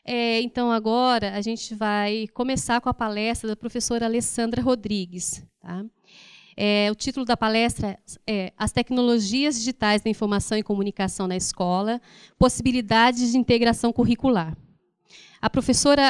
Então, agora, a gente vai começar com a palestra da professora Alessandra Rodrigues. Tá? O título da palestra é As tecnologias digitais da informação e comunicação na escola, possibilidades de integração curricular. A professora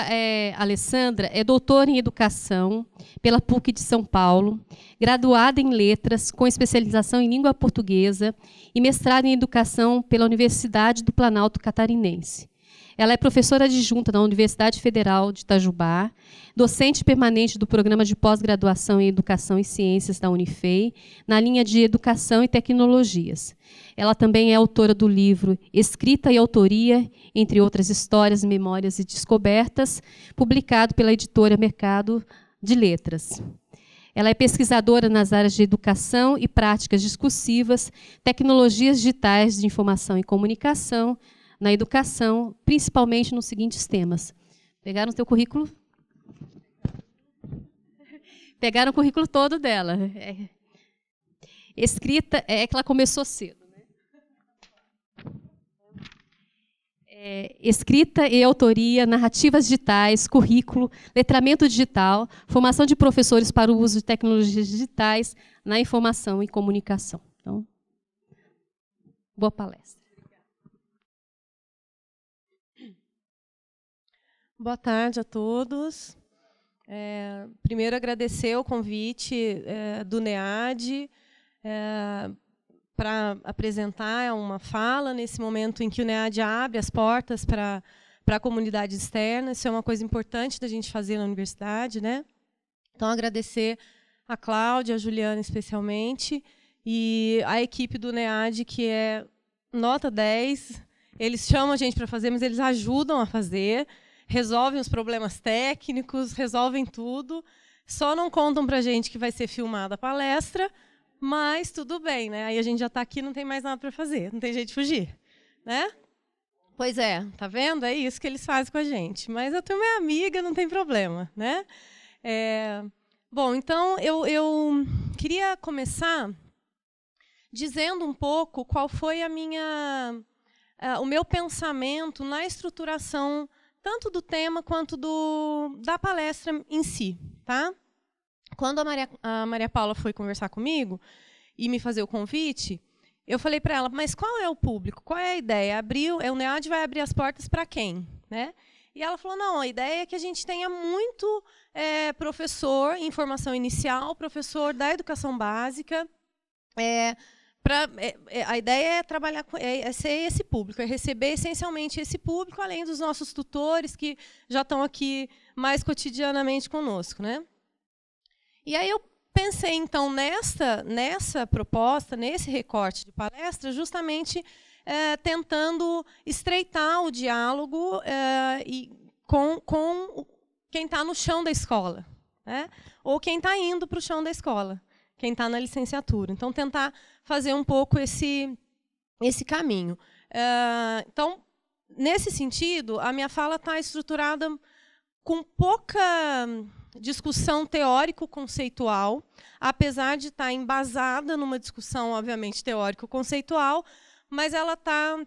Alessandra é doutora em Educação pela PUC de São Paulo, graduada em Letras, com especialização em Língua Portuguesa e mestrado em Educação pela Universidade do Planalto Catarinense. Ela é professora adjunta da Universidade Federal de Itajubá, docente permanente do Programa de Pós-Graduação em Educação e Ciências da Unifei, na linha de Educação e Tecnologias. Ela também é autora do livro Escrita e Autoria, entre outras histórias, memórias e descobertas, publicado pela editora Mercado de Letras. Ela é pesquisadora nas áreas de educação e práticas discursivas, tecnologias digitais de informação e comunicação, na educação, principalmente nos seguintes temas. Pegaram o teu currículo? Pegaram o currículo todo dela. Escrita, é que ela começou cedo. Escrita e autoria, narrativas digitais, currículo, letramento digital, formação de professores para o uso de tecnologias digitais na informação e comunicação. Então, boa palestra. Boa tarde a todos. Primeiro, agradecer o convite do NEAD para apresentar uma fala nesse momento em que o NEAD abre as portas para a comunidade externa. Isso é uma coisa importante da gente fazer na universidade, né? Então, agradecer a Cláudia, a Juliana especialmente, e a equipe do NEAD, que é nota 10. Eles chamam a gente para fazer, mas eles ajudam a fazer. Resolvem os problemas técnicos, resolvem tudo. Só não contam para a gente que vai ser filmada a palestra, mas tudo bem, né? Aí a gente já está aqui, não tem mais nada para fazer, não tem jeito de fugir, né? Pois é, tá vendo? É isso que eles fazem com a gente. Mas a turma é amiga, não tem problema, né? Bom, então eu queria começar dizendo um pouco qual foi o meu pensamento na estruturação tanto do tema quanto da palestra em si. Tá? Quando a Maria Paula foi conversar comigo e me fazer o convite, eu falei para ela, mas qual é o público? Qual é a ideia? O NEAD vai abrir as portas para quem? Né? E ela falou, não, a ideia é que a gente tenha muito professor em formação inicial, professor da educação básica. A ideia é trabalhar é ser esse público, é receber essencialmente esse público, além dos nossos tutores que já estão aqui mais cotidianamente conosco, né? E aí eu pensei então nessa proposta, nesse recorte de palestra, justamente tentando estreitar o diálogo com quem está no chão da escola, né? Ou quem está indo para o chão da escola, quem está na licenciatura. Então, tentar fazer um pouco esse caminho. Então, nesse sentido, a minha fala está estruturada com pouca discussão teórico-conceitual, apesar de estar embasada numa discussão, obviamente, teórico-conceitual, mas ela está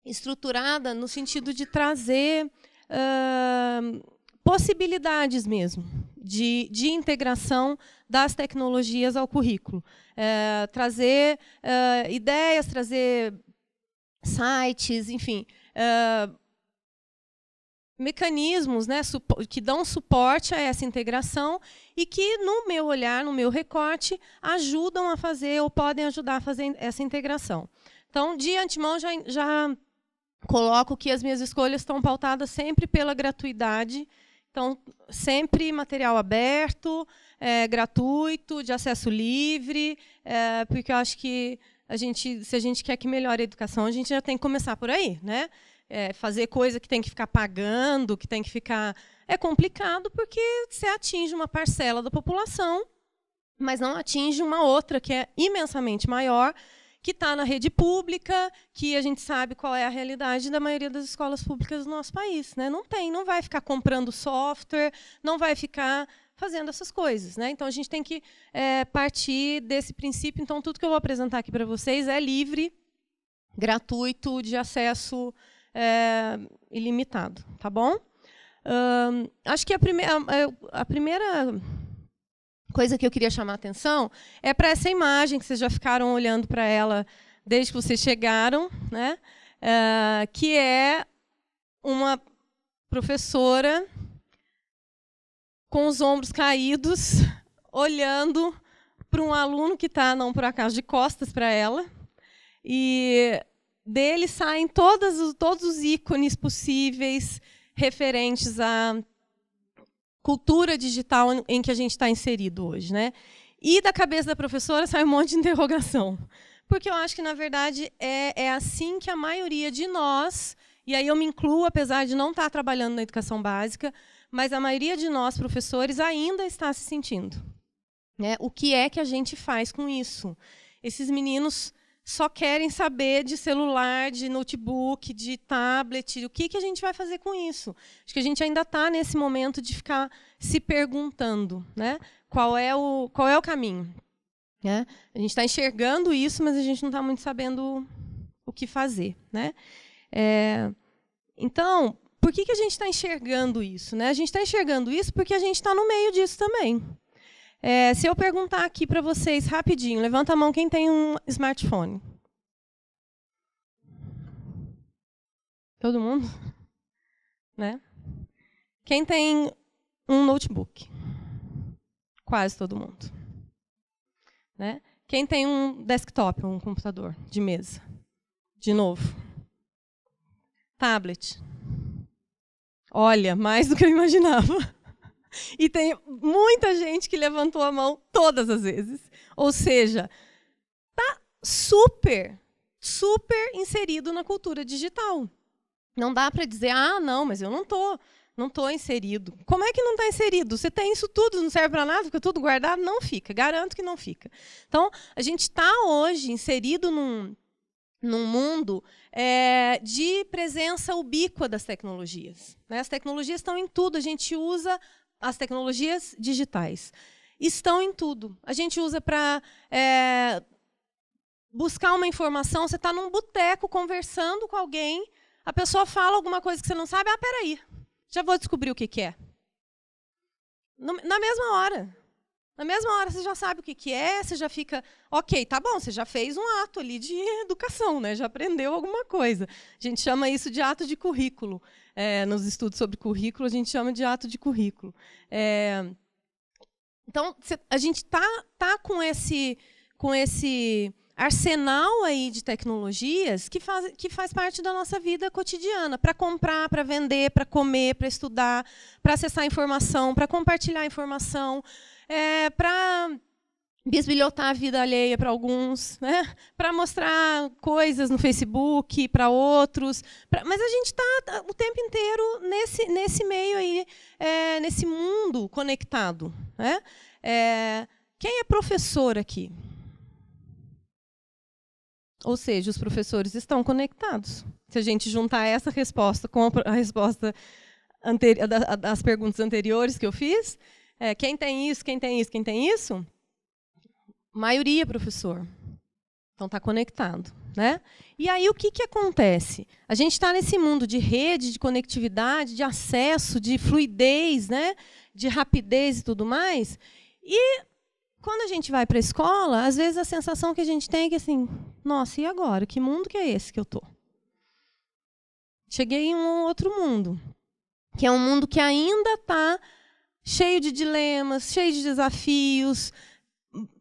estruturada no sentido de trazer possibilidades mesmo de integração das tecnologias ao currículo. Trazer ideias, trazer sites, enfim, mecanismos, né, que dão suporte a essa integração e que, no meu olhar, no meu recorte, ajudam a fazer ou podem ajudar a fazer essa integração. Então, de antemão, já coloco que as minhas escolhas estão pautadas sempre pela gratuidade. Então, sempre material aberto, gratuito, de acesso livre, porque eu acho que se a gente quer que melhore a educação, a gente já tem que começar por aí, né? Fazer coisa que tem que ficar pagando, que tem que ficar... É complicado porque você atinge uma parcela da população, mas não atinge uma outra que é imensamente maior, que está na rede pública, que a gente sabe qual é a realidade da maioria das escolas públicas do nosso país, né? Não vai ficar comprando software, não vai ficar fazendo essas coisas, né? Então, a gente tem que partir desse princípio. Então, tudo que eu vou apresentar aqui para vocês é livre, gratuito, de acesso ilimitado, tá bom? Acho que a primeira coisa que eu queria chamar a atenção é para essa imagem, que vocês já ficaram olhando para ela desde que vocês chegaram, né? Que é uma professora com os ombros caídos, olhando para um aluno que está, não por acaso, de costas para ela. E dele saem todos os ícones possíveis referentes à cultura digital em que a gente está inserido hoje, né? E da cabeça da professora sai um monte de interrogação. Porque eu acho que, na verdade, é assim que a maioria de nós, e aí eu me incluo, apesar de não estar trabalhando na educação básica, mas a maioria de nós, professores, ainda está se sentindo. Né? O que é que a gente faz com isso? Esses meninos só querem saber de celular, de notebook, de tablet. O que a gente vai fazer com isso? Acho que a gente ainda está nesse momento de ficar se perguntando, né? Qual é o caminho. Né? A gente está enxergando isso, mas a gente não está muito sabendo o que fazer. Né? Então, por que a gente está enxergando isso? Né? A gente está enxergando isso porque a gente está no meio disso também. Se eu perguntar aqui para vocês, rapidinho, levanta a mão quem tem um smartphone. Todo mundo? Né? Quem tem um notebook? Quase todo mundo. Né? Quem tem um desktop, um computador de mesa? De novo. Tablet. Olha, mais do que eu imaginava. E tem muita gente que levantou a mão todas as vezes. Ou seja, está super inserido na cultura digital. Não dá para dizer, não, mas eu não estou inserido. Como é que não está inserido? Você tem isso tudo, não serve para nada, fica tudo guardado? Não fica, garanto que não fica. Então, a gente está hoje inserido num mundo de presença ubíqua das tecnologias. Né? As tecnologias estão em tudo, a gente usa as tecnologias digitais. Estão em tudo. A gente usa para buscar uma informação, você está num boteco conversando com alguém, a pessoa fala alguma coisa que você não sabe, peraí, já vou descobrir o que é. Na mesma hora. Na mesma hora você já sabe o que é, você já fica, ok, tá bom, você já fez um ato ali de educação, né? Já aprendeu alguma coisa. A gente chama isso de ato de currículo. Nos estudos sobre currículo, a gente chama de ato de currículo. Então, a gente tá com esse arsenal aí de tecnologias que faz parte da nossa vida cotidiana, para comprar, para vender, para comer, para estudar, para acessar informação, para compartilhar informação, para bisbilhotar a vida alheia para alguns, né? Para mostrar coisas no Facebook para outros. Mas a gente está o tempo inteiro nesse meio aí, nesse mundo conectado. Né? Quem é professor aqui? Ou seja, os professores estão conectados. Se a gente juntar essa resposta com a resposta das perguntas anteriores que eu fiz, quem tem isso, quem tem isso, quem tem isso? Maioria, professor. Então, está conectado. Né? E aí, o que acontece? A gente está nesse mundo de rede, de conectividade, de acesso, de fluidez, né? De rapidez e tudo mais. E, quando a gente vai para a escola, às vezes a sensação que a gente tem é que, assim, nossa, e agora? Que mundo que é esse que eu estou? Cheguei em um outro mundo, que é um mundo que ainda está cheio de dilemas, cheio de desafios,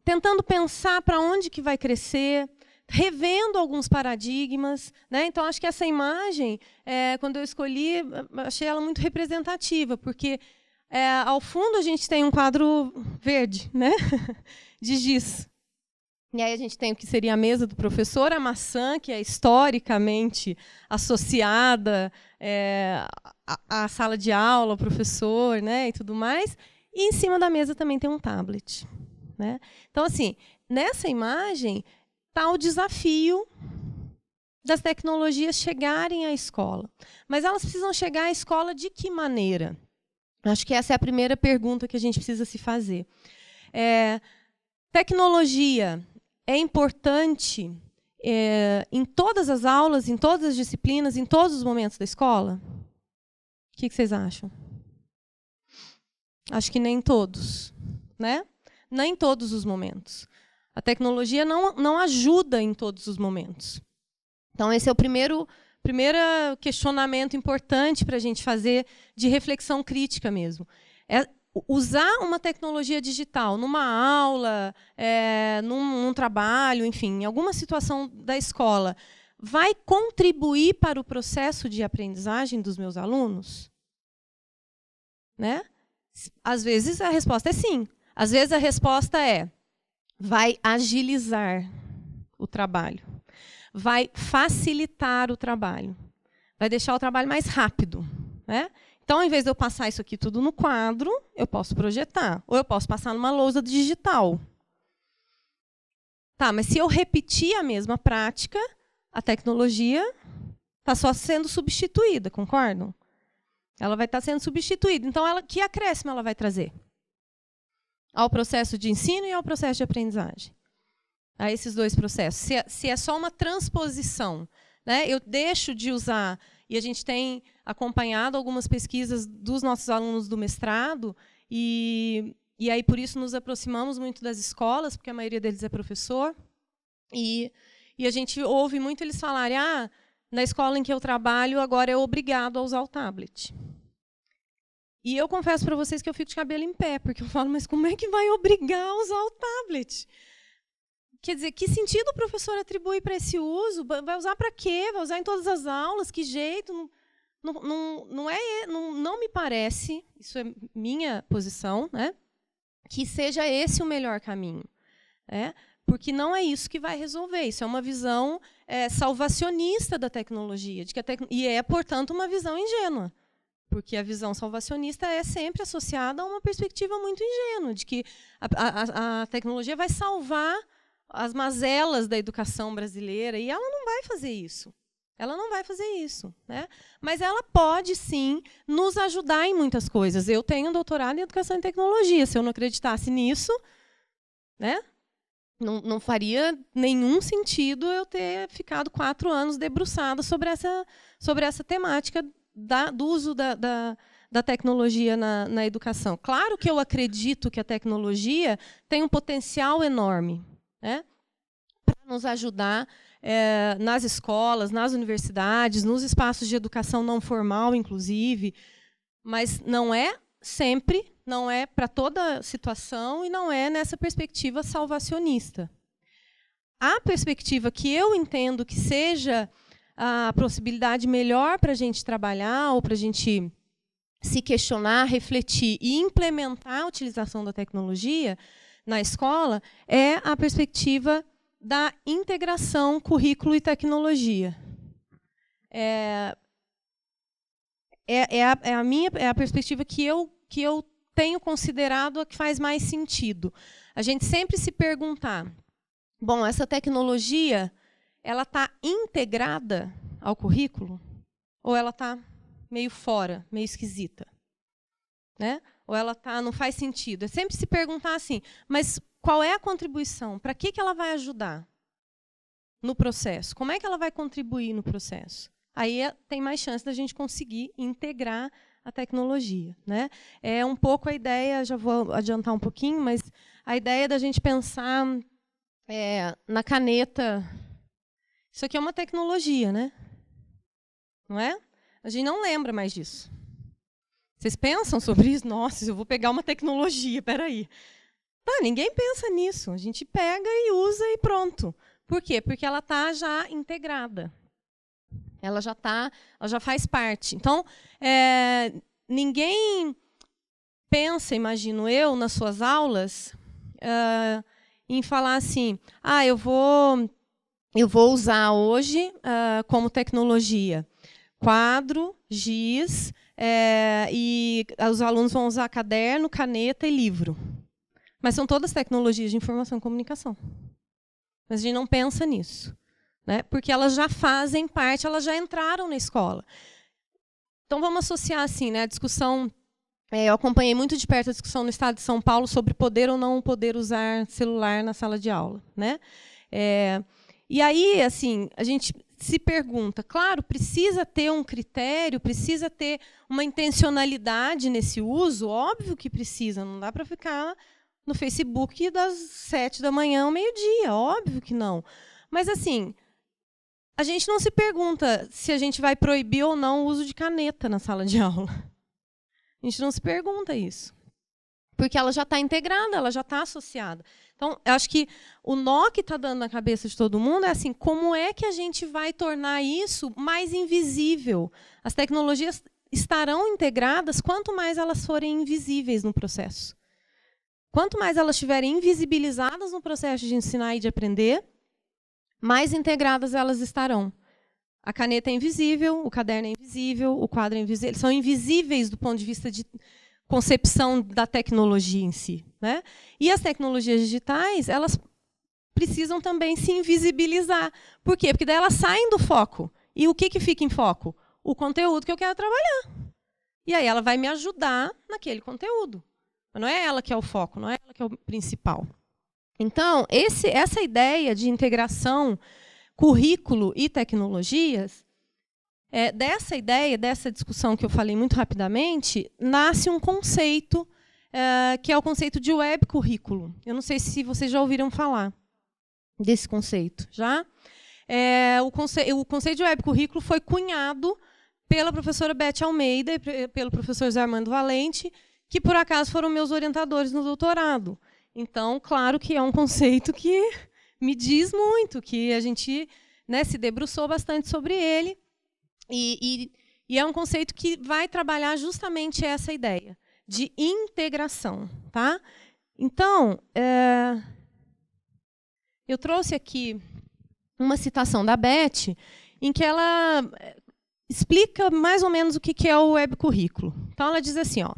tentando pensar para onde que vai crescer, revendo alguns paradigmas. Né? Então, acho que essa imagem, quando eu escolhi, achei ela muito representativa, porque, ao fundo, a gente tem um quadro verde, né? De giz. E aí a gente tem o que seria a mesa do professor, a maçã, que é historicamente associada à sala de aula, ao professor, né? E tudo mais. E em cima da mesa também tem um tablet. Né? Então, assim, nessa imagem está o desafio das tecnologias chegarem à escola. Mas elas precisam chegar à escola de que maneira? Acho que essa é a primeira pergunta que a gente precisa se fazer. Tecnologia é importante em todas as aulas, em todas as disciplinas, em todos os momentos da escola? O que vocês acham? Acho que nem todos, né? Nem todos os momentos. A tecnologia não ajuda em todos os momentos. Então, esse é o primeiro questionamento importante para a gente fazer de reflexão crítica mesmo. É usar uma tecnologia digital numa aula, num trabalho, enfim, em alguma situação da escola, vai contribuir para o processo de aprendizagem dos meus alunos? Né? Às vezes a resposta é sim. Às vezes a resposta é: vai agilizar o trabalho, vai facilitar o trabalho, vai deixar o trabalho mais rápido, né? Então, ao invés de eu passar isso aqui tudo no quadro, eu posso projetar, ou eu posso passar numa lousa digital. Tá, mas se eu repetir a mesma prática, a tecnologia está só sendo substituída, concordam? Ela vai estar sendo substituída. Então, que acréscimo ela vai trazer ao processo de ensino e ao processo de aprendizagem? A esses dois processos. Se é só uma transposição, né? Eu deixo de usar, e a gente tem acompanhado algumas pesquisas dos nossos alunos do mestrado, e aí por isso nos aproximamos muito das escolas, porque a maioria deles é professor, e a gente ouve muito eles falarem: na escola em que eu trabalho, agora é obrigado a usar o tablet. E eu confesso para vocês que eu fico de cabelo em pé, porque eu falo: mas como é que vai obrigar a usar o tablet? Quer dizer, que sentido o professor atribui para esse uso? Vai usar para quê? Vai usar em todas as aulas? Que jeito? Não me parece, isso é minha posição, né, que seja esse o melhor caminho. Porque não é isso que vai resolver. Isso é uma visão salvacionista da tecnologia, e é, portanto, uma visão ingênua. Porque a visão salvacionista é sempre associada a uma perspectiva muito ingênua, de que a tecnologia vai salvar as mazelas da educação brasileira, e ela não vai fazer isso. Ela não vai fazer isso, né? Mas ela pode, sim, nos ajudar em muitas coisas. Eu tenho um doutorado em Educação e Tecnologia. Se eu não acreditasse nisso, né, não faria nenhum sentido eu ter ficado 4 anos debruçada sobre essa temática do uso da tecnologia na educação. Claro que eu acredito que a tecnologia tem um potencial enorme, né, para nos ajudar nas escolas, nas universidades, nos espaços de educação não formal, inclusive, mas não é sempre, não é para toda situação e não é nessa perspectiva salvacionista. A perspectiva que eu entendo que seja a possibilidade melhor para a gente trabalhar, ou para a gente se questionar, refletir e implementar a utilização da tecnologia na escola, é a perspectiva da integração currículo e tecnologia. É a perspectiva que eu tenho considerado a que faz mais sentido. A gente sempre se perguntar: bom, essa tecnologia, ela está integrada ao currículo? Ou ela está meio fora, meio esquisita? Né? Ou ela não faz sentido? É sempre se perguntar assim: mas qual é a contribuição? Para que ela vai ajudar no processo? Como é que ela vai contribuir no processo? Aí tem mais chance da gente conseguir integrar a tecnologia, né? É um pouco a ideia, já vou adiantar um pouquinho, mas a ideia da gente pensar na caneta. Isso aqui é uma tecnologia, né? Não é? A gente não lembra mais disso. Vocês pensam sobre isso? Nossa, eu vou pegar uma tecnologia, espera aí. Ninguém pensa nisso. A gente pega e usa e pronto. Por quê? Porque ela está já integrada. Ela já faz parte. Então, ninguém pensa, imagino eu, nas suas aulas, em falar assim: eu vou usar hoje como tecnologia quadro, giz, e os alunos vão usar caderno, caneta e livro. Mas são todas tecnologias de informação e comunicação. Mas a gente não pensa nisso, né? Porque elas já fazem parte, elas já entraram na escola. Então, vamos associar assim, né, a discussão. Eu acompanhei muito de perto a discussão no Estado de São Paulo sobre poder ou não poder usar celular na sala de aula, né? E aí, assim, a gente se pergunta, claro, precisa ter um critério, precisa ter uma intencionalidade nesse uso, óbvio que precisa, não dá para ficar no Facebook das 7 da manhã ao meio-dia, óbvio que não. Mas, assim, a gente não se pergunta se a gente vai proibir ou não o uso de caneta na sala de aula. A gente não se pergunta isso. Porque ela já está integrada, ela já está associada. Então, eu acho que o nó que está dando na cabeça de todo mundo é assim, como é que a gente vai tornar isso mais invisível? As tecnologias estarão integradas quanto mais elas forem invisíveis no processo. Quanto mais elas estiverem invisibilizadas no processo de ensinar e de aprender, mais integradas elas estarão. A caneta é invisível, o caderno é invisível, o quadro é invisível. Eles são invisíveis do ponto de vista de concepção da tecnologia em si, né? E as tecnologias digitais, elas precisam também se invisibilizar. Por quê? Porque daí elas saem do foco. E o que fica em foco? O conteúdo que eu quero trabalhar. E aí ela vai me ajudar naquele conteúdo. Mas não é ela que é o foco, não é ela que é o principal. Então, essa ideia de integração currículo e tecnologias, dessa ideia, dessa discussão que eu falei muito rapidamente, nasce um conceito, que é o conceito de web currículo. Eu não sei se vocês já ouviram falar desse conceito. Já? O conceito de web currículo foi cunhado pela professora Beth Almeida e pelo professor Zé Armando Valente, que, por acaso, foram meus orientadores no doutorado. Então, claro que é um conceito que me diz muito, que a gente, né, se debruçou bastante sobre ele. E é um conceito que vai trabalhar justamente essa ideia de integração. Tá? Então, eu trouxe aqui uma citação da Beth, em que ela explica mais ou menos o que é o web currículo. Então, ela diz assim, ó,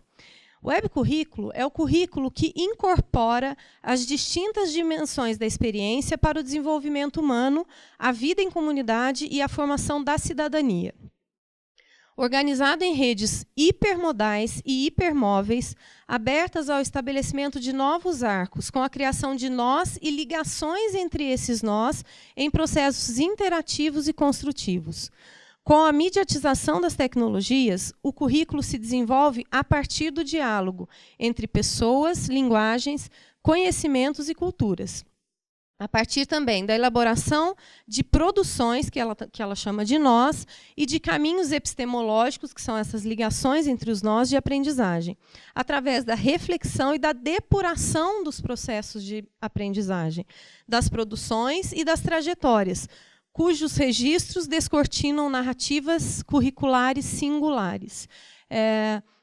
o web currículo é o currículo que incorpora as distintas dimensões da experiência para o desenvolvimento humano, a vida em comunidade e a formação da cidadania. Organizado em redes hipermodais e hipermóveis, abertas ao estabelecimento de novos arcos, com a criação de nós e ligações entre esses nós em processos interativos e construtivos. Com a mediatização das tecnologias, o currículo se desenvolve a partir do diálogo entre pessoas, linguagens, conhecimentos e culturas. A partir também da elaboração de produções, que ela chama de nós, e de caminhos epistemológicos, que são essas ligações entre os nós de aprendizagem, através da reflexão e da depuração dos processos de aprendizagem, das produções e das trajetórias, cujos registros descortinam narrativas curriculares singulares.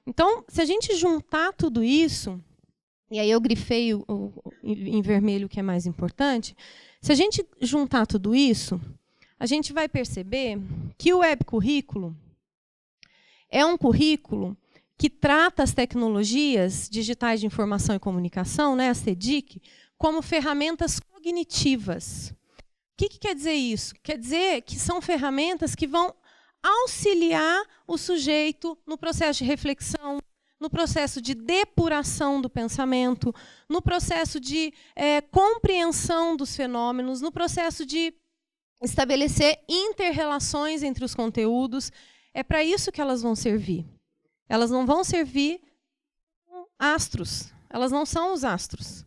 Então, se a gente juntar tudo isso, e aí eu grifei em vermelho o que é mais importante, se a gente juntar tudo isso, a gente vai perceber que o web currículo é um currículo que trata as tecnologias digitais de informação e comunicação, né, as TDIC, como ferramentas cognitivas. O que quer dizer isso? Quer dizer que são ferramentas que vão auxiliar o sujeito no processo de reflexão, no processo de depuração do pensamento, no processo de compreensão dos fenômenos, no processo de estabelecer inter-relações entre os conteúdos. É para isso que elas vão servir. Elas não vão servir astros. Elas não são os astros,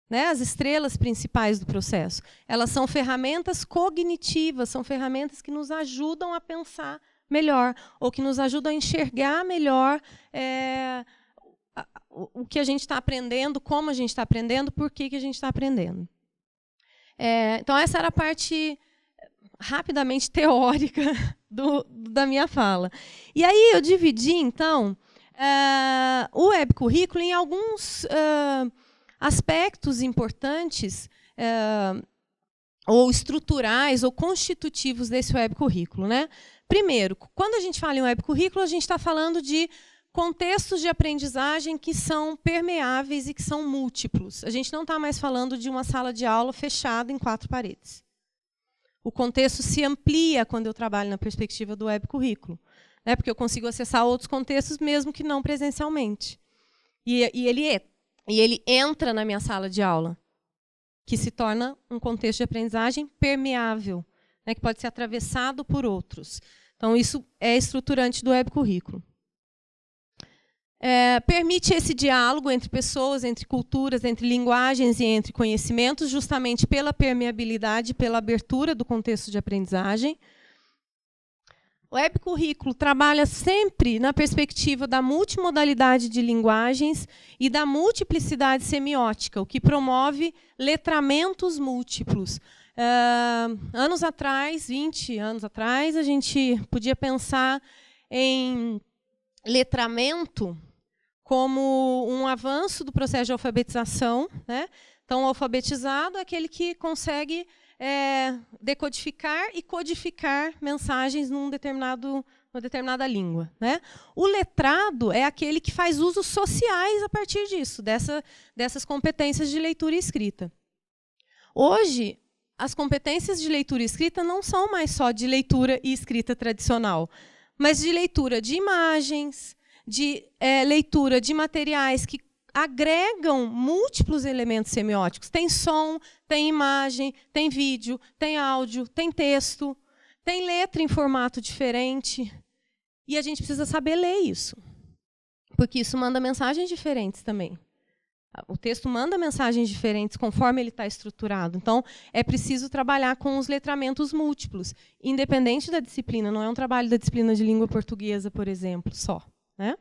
né, as estrelas principais do processo. Elas são ferramentas cognitivas, são ferramentas que nos ajudam a pensar melhor, ou que nos ajudam a enxergar melhor o que a gente está aprendendo, como a gente está aprendendo, por que a gente está aprendendo. Então, essa era a parte rapidamente teórica da minha fala. E aí eu dividi, então, o web currículo em alguns aspectos importantes ou estruturais ou constitutivos desse web currículo, né? Primeiro, quando a gente fala em web currículo, a gente está falando de contextos de aprendizagem que são permeáveis e que são múltiplos. A gente não está mais falando de uma sala de aula fechada em 4 paredes. O contexto se amplia quando eu trabalho na perspectiva do web currículo, né? Porque eu consigo acessar outros contextos mesmo que não presencialmente. E ele entra na minha sala de aula, que se torna um contexto de aprendizagem permeável, né, que pode ser atravessado por outros. Então, isso é estruturante do webcurrículo. Permite esse diálogo entre pessoas, entre culturas, entre linguagens e entre conhecimentos, justamente pela permeabilidade, pela abertura do contexto de aprendizagem. O webcurrículo trabalha sempre na perspectiva da multimodalidade de linguagens e da multiplicidade semiótica, o que promove letramentos múltiplos. Anos atrás, 20 anos atrás, a gente podia pensar em letramento como um avanço do processo de alfabetização, né? Então, o alfabetizado é aquele que consegue decodificar e codificar mensagens numa determinada língua, né? O letrado é aquele que faz usos sociais a partir disso, dessas competências de leitura e escrita. Hoje, as competências de leitura e escrita não são mais só de leitura e escrita tradicional, mas de leitura de imagens, de leitura de materiais que agregam múltiplos elementos semióticos. Tem som, tem imagem, tem vídeo, tem áudio, tem texto, tem letra em formato diferente. E a gente precisa saber ler isso, porque isso manda mensagens diferentes também. O texto manda mensagens diferentes conforme ele está estruturado. Então, é preciso trabalhar com os letramentos múltiplos, independente da disciplina. Não é um trabalho da disciplina de língua portuguesa, por exemplo, só, né?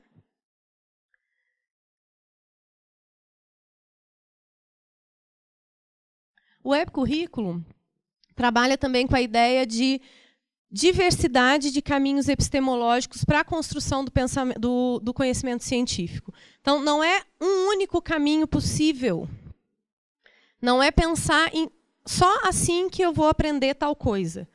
O webcurrículo trabalha também com a ideia de diversidade de caminhos epistemológicos para a construção do conhecimento científico. Então, não é um único caminho possível. Não é pensar em só assim que eu vou aprender tal coisa.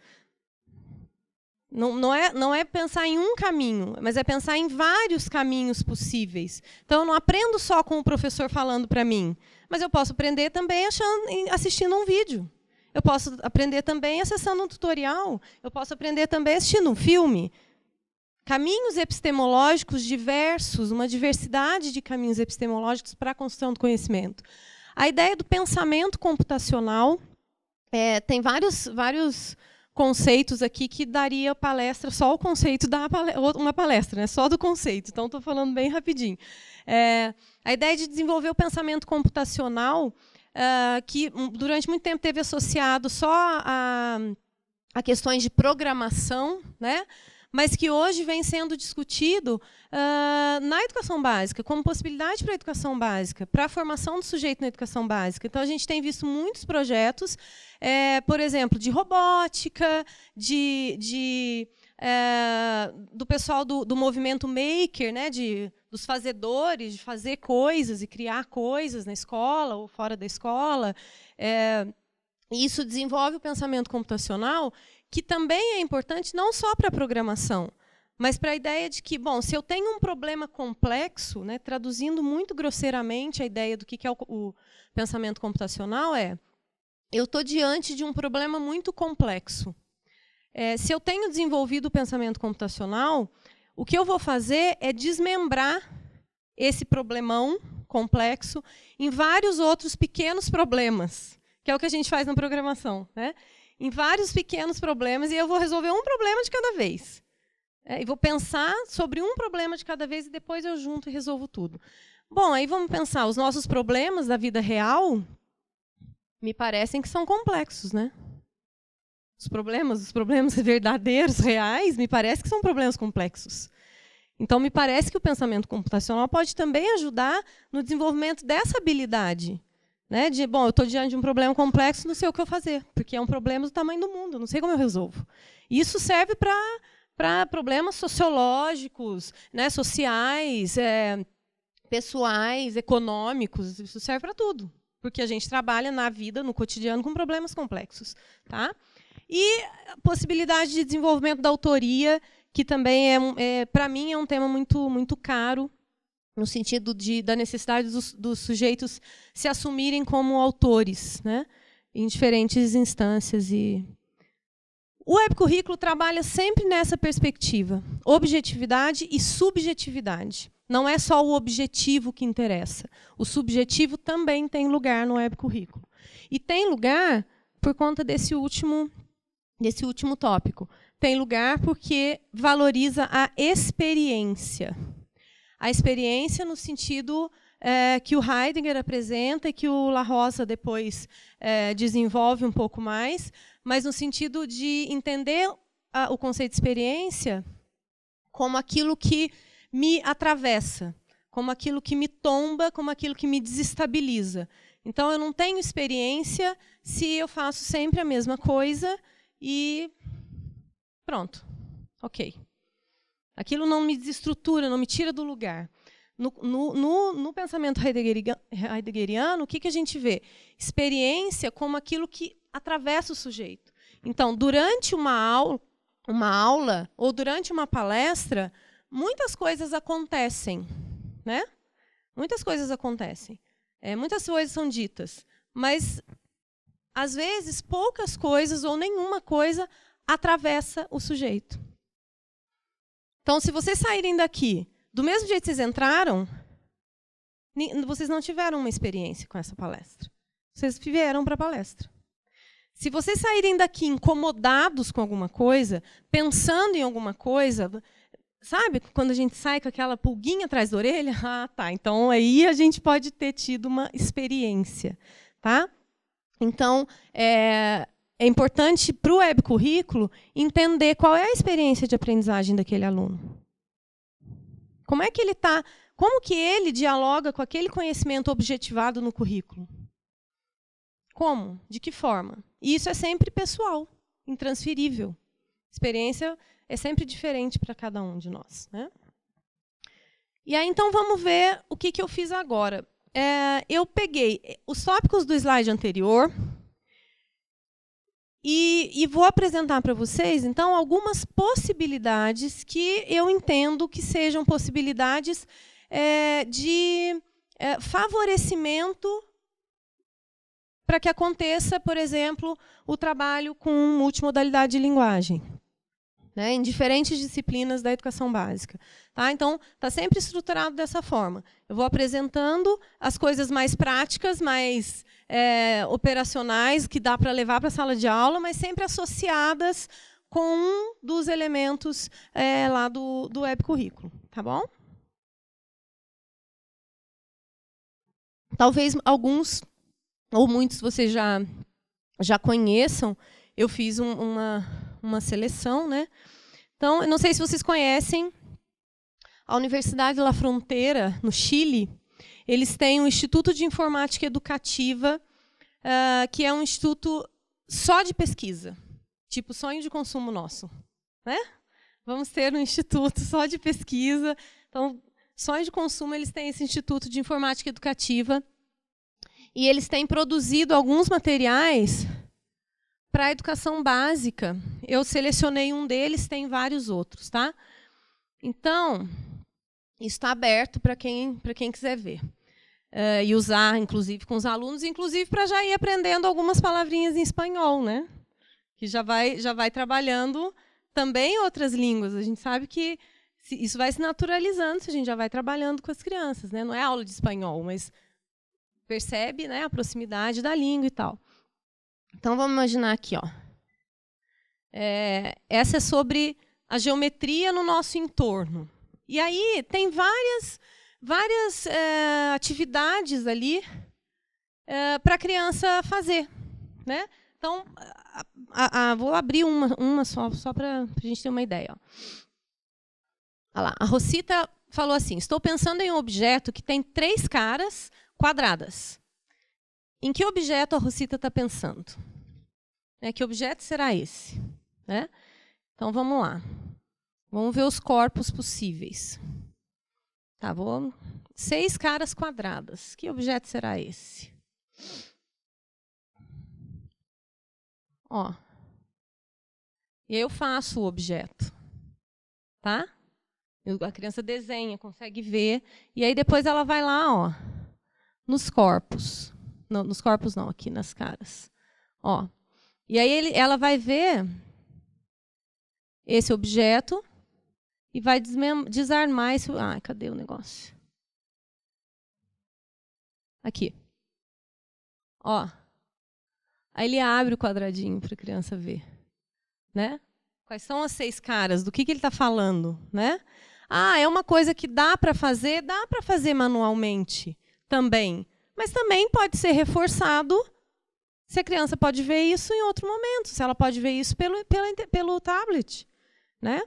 Não é pensar em um caminho, mas é pensar em vários caminhos possíveis. Então, eu não aprendo só com o professor falando para mim, mas eu posso aprender também assistindo um vídeo. Eu posso aprender também acessando um tutorial. Eu posso aprender também assistindo um filme. Caminhos epistemológicos diversos, uma diversidade de caminhos epistemológicos para a construção do conhecimento. A ideia do pensamento computacional, tem vários conceitos aqui que daria palestra, só o conceito dá uma palestra, né? Só do conceito. Então, estou falando bem rapidinho. A ideia de desenvolver o pensamento computacional, que durante muito tempo teve associado só a questões de programação, né? Mas que hoje vem sendo discutido na educação básica, como possibilidade para a educação básica, para a formação do sujeito na educação básica. Então, a gente tem visto muitos projetos, por exemplo, de robótica, do pessoal do movimento maker, né, dos fazedores, de fazer coisas e criar coisas na escola ou fora da escola. E isso desenvolve o pensamento computacional, que também é importante não só para a programação, mas para a ideia de que, bom, se eu tenho um problema complexo, né, traduzindo muito grosseiramente a ideia do que é o pensamento computacional, eu estou diante de um problema muito complexo. Se eu tenho desenvolvido o pensamento computacional, o que eu vou fazer é desmembrar esse problemão complexo em vários outros pequenos problemas, que é o que a gente faz na programação, né? Em vários pequenos problemas, e eu vou resolver um problema de cada vez. E vou pensar sobre um problema de cada vez, e depois eu junto e resolvo tudo. Bom, aí vamos pensar, os nossos problemas da vida real me parecem que são complexos, né? Os problemas verdadeiros, reais, me parece que são problemas complexos. Então, me parece que o pensamento computacional pode também ajudar no desenvolvimento dessa habilidade. Né, bom, eu estou diante de um problema complexo, não sei o que eu fazer, porque é um problema do tamanho do mundo, não sei como eu resolvo. E isso serve para problemas sociológicos, né, sociais, pessoais, econômicos, isso serve para tudo, porque a gente trabalha na vida, no cotidiano, com problemas complexos. Tá? E a possibilidade de desenvolvimento da autoria, que também, para mim, é um tema muito, muito caro, no sentido da necessidade dos sujeitos se assumirem como autores, né, em diferentes instâncias. O webcurrículo trabalha sempre nessa perspectiva, objetividade e subjetividade. Não é só o objetivo que interessa. O subjetivo também tem lugar no webcurrículo. E tem lugar por conta desse último tópico. Tem lugar porque valoriza a experiência. A experiência no sentido que o Heidegger apresenta e que o La Rosa depois desenvolve um pouco mais, mas no sentido de entender o conceito de experiência como aquilo que me atravessa, como aquilo que me tomba, como aquilo que me desestabiliza. Então, eu não tenho experiência se eu faço sempre a mesma coisa e pronto, ok. Aquilo não me desestrutura, não me tira do lugar. No pensamento heideggeriano, o que a gente vê? Experiência como aquilo que atravessa o sujeito. Então, durante uma aula ou durante uma palestra, muitas coisas acontecem, né? Muitas coisas acontecem. Muitas coisas são ditas, mas às vezes poucas coisas ou nenhuma coisa atravessa o sujeito. Então, se vocês saírem daqui do mesmo jeito que vocês entraram, vocês não tiveram uma experiência com essa palestra. Vocês vieram para a palestra. Se vocês saírem daqui incomodados com alguma coisa, pensando em alguma coisa, sabe quando a gente sai com aquela pulguinha atrás da orelha? Ah, tá. Então aí a gente pode ter tido uma experiência, tá? Então é importante para o webcurrículo entender qual é a experiência de aprendizagem daquele aluno. Como é que ele está? Como que ele dialoga com aquele conhecimento objetivado no currículo? Como? De que forma? E isso é sempre pessoal, intransferível. Experiência é sempre diferente para cada um de nós, né? E aí, então, vamos ver o que eu fiz agora. Eu peguei os tópicos do slide anterior e vou apresentar para vocês, então, algumas possibilidades que eu entendo que sejam possibilidades de favorecimento para que aconteça, por exemplo, o trabalho com multimodalidade de linguagem, né, em diferentes disciplinas da educação básica. Tá? Então, está sempre estruturado dessa forma. Eu vou apresentando as coisas mais práticas, mais operacionais, que dá para levar para a sala de aula, mas sempre associadas com um dos elementos lá do webcurrículo. Tá bom? Talvez alguns ou muitos vocês já conheçam. Eu fiz uma seleção, né? Então, eu não sei se vocês conhecem a Universidade La Frontera, no Chile. Eles têm um Instituto de Informática Educativa, que é um instituto só de pesquisa, tipo sonho de consumo nosso, né? Vamos ter um instituto só de pesquisa. Então, sonho de consumo, eles têm esse Instituto de Informática Educativa e eles têm produzido alguns materiais para a educação básica. Eu selecionei um deles, tem vários outros, tá? Então, isso está aberto para quem quiser ver. E usar, inclusive, com os alunos, inclusive para já ir aprendendo algumas palavrinhas em espanhol, né? Que já vai trabalhando também outras línguas. A gente sabe que isso vai se naturalizando se a gente já vai trabalhando com as crianças, né? Não é aula de espanhol, mas percebe, né, a proximidade da língua e tal. Então, vamos imaginar aqui, ó. Essa é sobre a geometria no nosso entorno. E aí tem várias atividades ali para a criança fazer, né? Então, vou abrir uma só para a gente ter uma ideia. Ó. Olha lá, a Rosita falou assim, estou pensando em um objeto que tem 3 caras quadradas. Em que objeto a Rosita está pensando? Que objeto será esse? Né? Então, vamos lá. Vamos ver os corpos possíveis. Tá, 6 caras quadradas. Que objeto será esse? Ó. E eu faço o objeto. Tá? A criança desenha, consegue ver. E aí depois ela vai lá, ó, nos corpos. Não, nos corpos não, aqui nas caras. Ó. E aí ela vai ver esse objeto e vai desarmar esse... Ah, cadê o negócio? Aqui. Ó. Aí ele abre o quadradinho para a criança ver, né? Quais são as 6 caras? Do que ele está falando, né? Ah, é uma coisa que dá para fazer manualmente também, mas também pode ser reforçado se a criança pode ver isso em outro momento, se ela pode ver isso pelo tablet, né?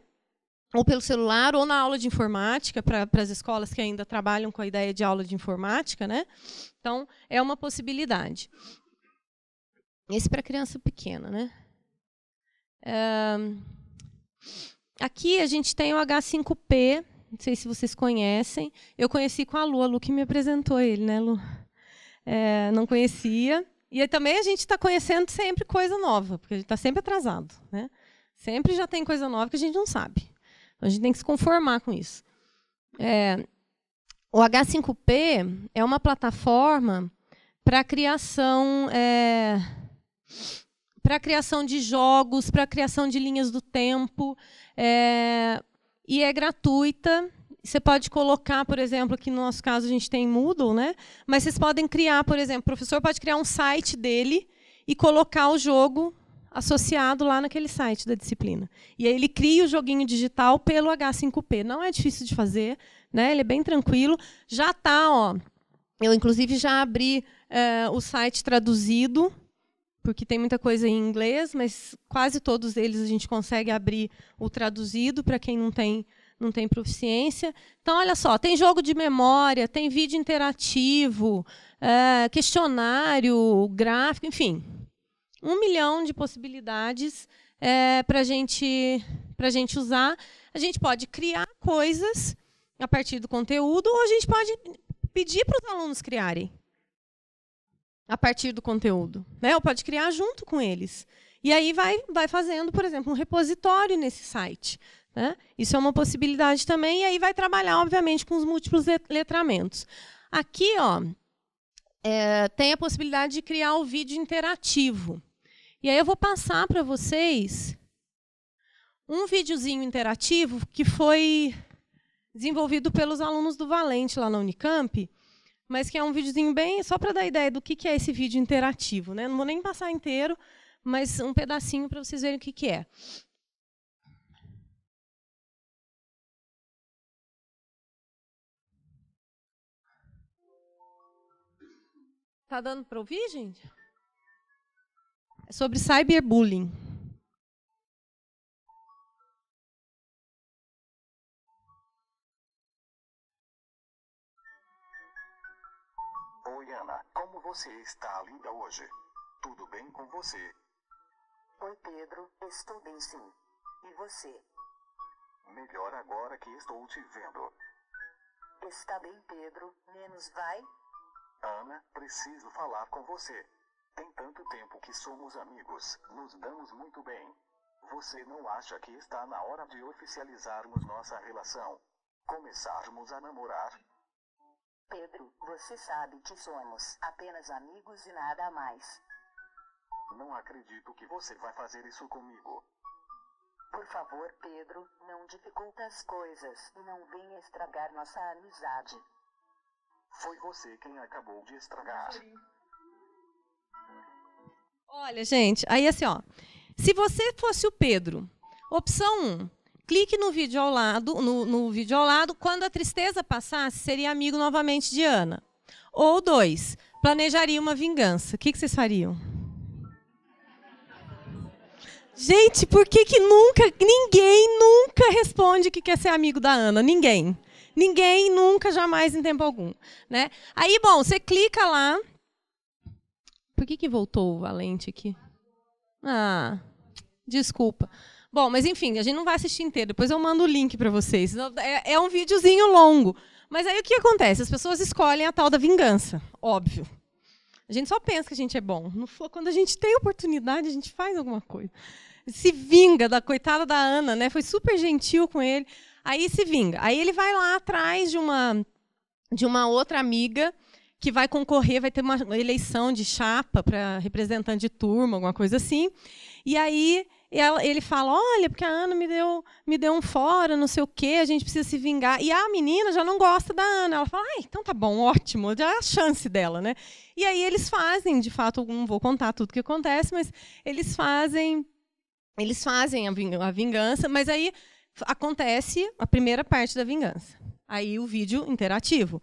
Ou pelo celular, ou na aula de informática, para as escolas que ainda trabalham com a ideia de aula de informática, né? Então, é uma possibilidade. Esse para criança pequena, né? Aqui a gente tem o H5P, não sei se vocês conhecem. Eu conheci com a Lu que me apresentou ele, né, Lu? Não conhecia. E aí, também a gente está conhecendo sempre coisa nova, porque a gente está sempre atrasado, né? Sempre já tem coisa nova que a gente não sabe. Então, a gente tem que se conformar com isso. O H5P é uma plataforma para a criação de jogos, para a criação de linhas do tempo, e é gratuita. Você pode colocar, por exemplo, aqui no nosso caso a gente tem Moodle, né? Mas vocês podem criar, por exemplo, o professor pode criar um site dele e colocar o jogo associado lá naquele site da disciplina. E aí ele cria o joguinho digital pelo H5P. Não é difícil de fazer, né? Ele é bem tranquilo. Já está, ó. Eu, inclusive, já abri o site traduzido, porque tem muita coisa em inglês, mas quase todos eles a gente consegue abrir o traduzido para quem não tem proficiência. Então, olha só, tem jogo de memória, tem vídeo interativo, questionário, gráfico, enfim. 1 milhão de possibilidades para a gente usar. A gente pode criar coisas a partir do conteúdo, ou a gente pode pedir para os alunos criarem a partir do conteúdo, né? Ou pode criar junto com eles. E aí vai fazendo, por exemplo, um repositório nesse site, né? Isso é uma possibilidade também, e aí vai trabalhar, obviamente, com os múltiplos letramentos. Aqui, ó, tem a possibilidade de criar o vídeo interativo. E aí eu vou passar para vocês um videozinho interativo que foi desenvolvido pelos alunos do Valente, lá na Unicamp, mas que é um videozinho bem só para dar ideia do que é esse vídeo interativo, né? Não vou nem passar inteiro, mas um pedacinho para vocês verem o que é. Tá dando para ouvir, gente? É sobre cyberbullying. Oi, Ana. Como você está, linda, hoje? Tudo bem com você? Oi, Pedro. Estou bem, sim. E você? Melhor agora que estou te vendo. Está bem, Pedro. Menos vai? Ana, preciso falar com você. Tem tanto tempo que somos amigos, nos damos muito bem. Você não acha que está na hora de oficializarmos nossa relação? Começarmos a namorar? Pedro, você sabe que somos apenas amigos e nada mais. Não acredito que você vai fazer isso comigo. Por favor, Pedro, não dificulta as coisas e não venha estragar nossa amizade. Foi você quem acabou de estragar. Olha, gente, aí assim, ó, se você fosse o Pedro, opção 1, clique no vídeo ao lado, no vídeo ao lado, quando a tristeza passasse, seria amigo novamente de Ana. Ou 2, planejaria uma vingança. O que vocês fariam? Gente, por que ninguém nunca responde que quer ser amigo da Ana? Ninguém. Ninguém, nunca, jamais, em tempo algum, né? Aí, bom, você clica lá. Por que voltou o Valente aqui? Ah, desculpa. Bom, mas enfim, a gente não vai assistir inteiro. Depois eu mando o link para vocês. É um videozinho longo. Mas aí o que acontece? As pessoas escolhem a tal da vingança, óbvio. A gente só pensa que a gente é bom. Quando a gente tem oportunidade, a gente faz alguma coisa. Se vinga da coitada da Ana, né? Foi super gentil com ele. Aí se vinga. Aí ele vai lá atrás de uma outra amiga que vai concorrer, vai ter uma eleição de chapa para representante de turma, alguma coisa assim. E aí ele fala, olha, porque a Ana me deu um fora, não sei o quê, a gente precisa se vingar. E a menina já não gosta da Ana. Ela fala, então tá bom, ótimo, já é a chance dela, né? E aí eles fazem, de fato, não vou contar tudo o que acontece, mas eles fazem a vingança, mas aí acontece a primeira parte da vingança. Aí o vídeo interativo.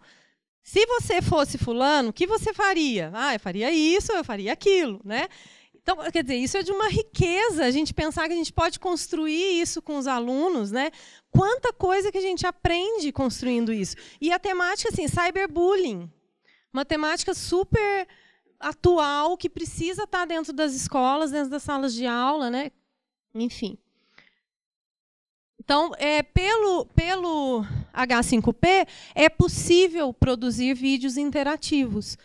Se você fosse fulano, o que você faria? Eu faria isso, eu faria aquilo, né? Então, quer dizer, isso é de uma riqueza, a gente pensar que a gente pode construir isso com os alunos, né? Quanta coisa que a gente aprende construindo isso. E a temática, assim, cyberbullying, uma temática super atual, que precisa estar dentro das escolas, dentro das salas de aula, né? Enfim. Então, pelo H5P, é possível produzir vídeos interativos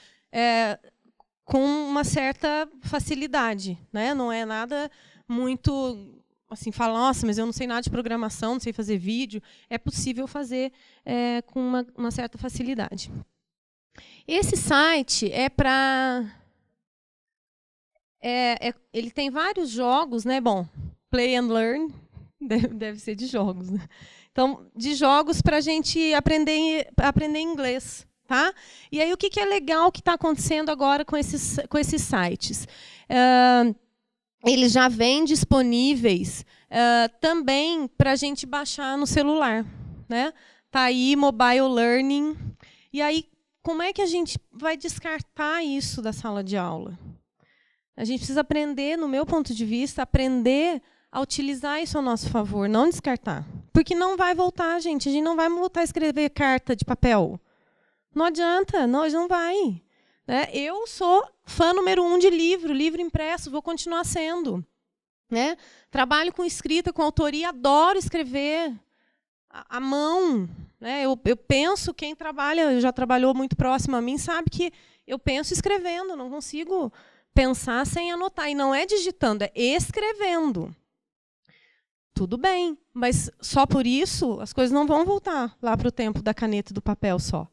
com uma certa facilidade, né? Não é nada muito assim, fala, nossa, mas eu não sei nada de programação, não sei fazer vídeo. É possível fazer com uma certa facilidade. Esse site é para... ele tem vários jogos, né? Bom, Play and Learn, deve ser de jogos, né? Então, de jogos para a gente aprender inglês. Tá? E aí, o que é legal que está acontecendo agora com esses sites? Eles já vêm disponíveis também para a gente baixar no celular. Né? Tá aí, Mobile Learning. E aí, como é que a gente vai descartar isso da sala de aula? A gente precisa aprender, no meu ponto de vista, aprender a utilizar isso a nosso favor, não descartar. Porque não vai voltar, gente. A gente não vai voltar a escrever carta de papel. Não adianta, não vai. Né? Eu sou fã número 1 de livro impresso, vou continuar sendo. Né? Trabalho com escrita, com autoria, adoro escrever à mão. Né? Eu penso, quem já trabalhou muito próximo a mim, sabe que eu penso escrevendo, não consigo pensar sem anotar. E não é digitando, é escrevendo. Tudo bem, mas só por isso as coisas não vão voltar lá para o tempo da caneta e do papel só.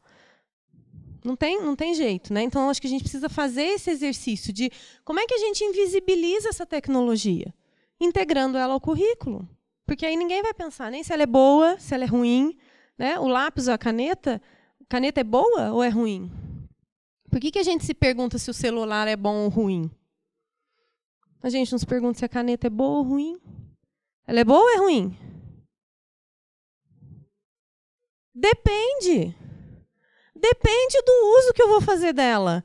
Não tem jeito, né? Então, acho que a gente precisa fazer esse exercício de como é que a gente invisibiliza essa tecnologia, integrando ela ao currículo. Porque aí ninguém vai pensar nem se ela é boa, se ela é ruim. Né? O lápis ou a caneta é boa ou é ruim? Por que a gente se pergunta se o celular é bom ou ruim? A gente não se pergunta se a caneta é boa ou ruim. Ela é boa ou é ruim? Depende. Depende do uso que eu vou fazer dela.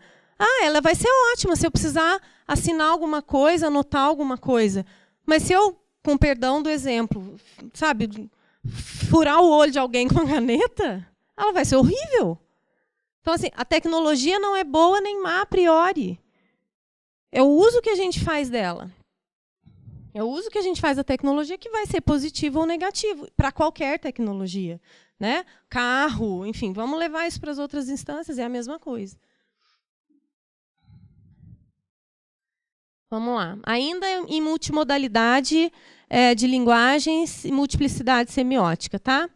Ela vai ser ótima se eu precisar assinar alguma coisa, anotar alguma coisa. Mas se eu, com perdão do exemplo, sabe, furar o olho de alguém com a caneta, ela vai ser horrível. Então, assim, a tecnologia não é boa nem má a priori. É o uso que a gente faz dela. É o uso que a gente faz da tecnologia que vai ser positivo ou negativo, para qualquer tecnologia. Né? Carro, enfim, vamos levar isso para as outras instâncias, é a mesma coisa. Vamos lá. Ainda em multimodalidade de linguagens e multiplicidade semiótica. Tá?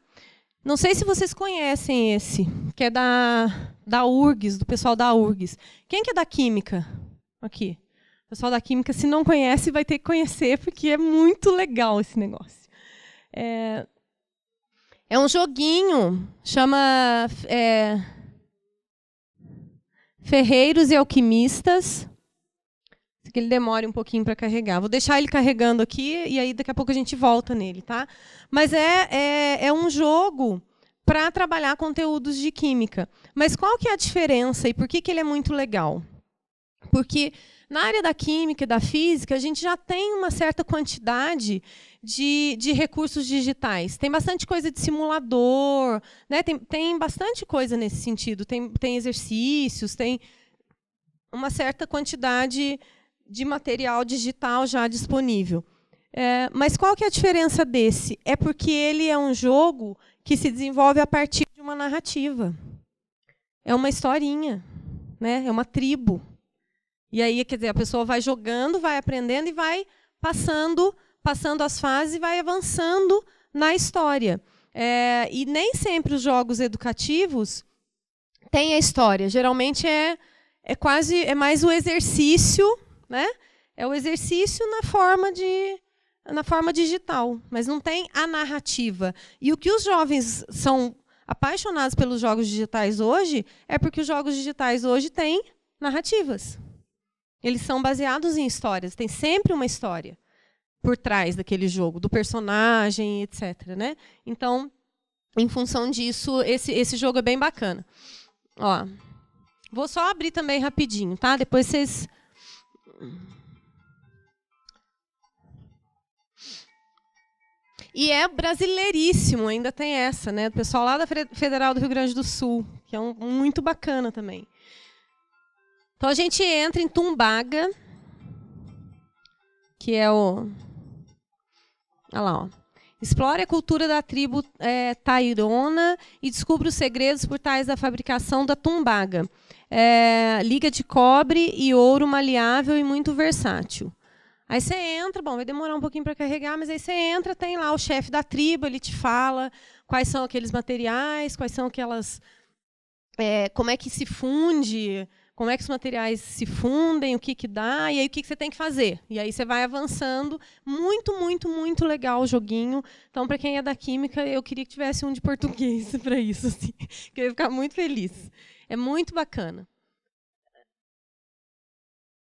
Não sei se vocês conhecem esse, que é da URGS, do pessoal da URGS. Quem que é da Química? Aqui. O pessoal da Química, se não conhece, vai ter que conhecer, porque é muito legal esse negócio. É um joguinho, chama Ferreiros e Alquimistas. Que ele demore um pouquinho para carregar. Vou deixar ele carregando aqui e aí daqui a pouco a gente volta nele. Tá? Mas é um jogo para trabalhar conteúdos de química. Mas qual que é a diferença e por que ele é muito legal? Porque na área da química e da física, a gente já tem uma certa quantidade de recursos digitais. Tem bastante coisa de simulador, né? Tem bastante coisa nesse sentido. Tem exercícios, tem uma certa quantidade de material digital já disponível. Mas qual que é a diferença desse? É porque ele é um jogo que se desenvolve a partir de uma narrativa. É uma historinha, né? É uma tribo. E aí, quer dizer, a pessoa vai jogando, vai aprendendo e vai passando as fases e vai avançando na história. E nem sempre os jogos educativos tem a história. Geralmente é mais o exercício, né? É o exercício na forma digital, mas não tem a narrativa. E o que os jovens são apaixonados pelos jogos digitais hoje é porque os jogos digitais hoje têm narrativas. Eles são baseados em histórias, tem sempre uma história por trás daquele jogo, do personagem, etc. Né? Então, em função disso, esse jogo é bem bacana. Ó, vou só abrir também rapidinho, tá? Depois vocês... E é brasileiríssimo, ainda tem essa, né? O pessoal lá da Federal do Rio Grande do Sul, que é muito bacana também. Então a gente entra em Tumbaga, que é o... Olha lá, ó. Explore a cultura da tribo Tairona e descubra os segredos por trás da fabricação da tumbaga. Liga de cobre e ouro maleável e muito versátil. Aí você entra, bom, vai demorar um pouquinho para carregar, mas aí você entra, tem lá o chefe da tribo, ele te fala quais são aqueles materiais, quais são aquelas... como é que se funde, como é que os materiais se fundem, o que dá, e aí o que você tem que fazer. E aí você vai avançando. Muito, muito, muito legal o joguinho. Então, para quem é da química, eu queria que tivesse um de português para isso, assim, que eu ia ficar muito feliz. É muito bacana.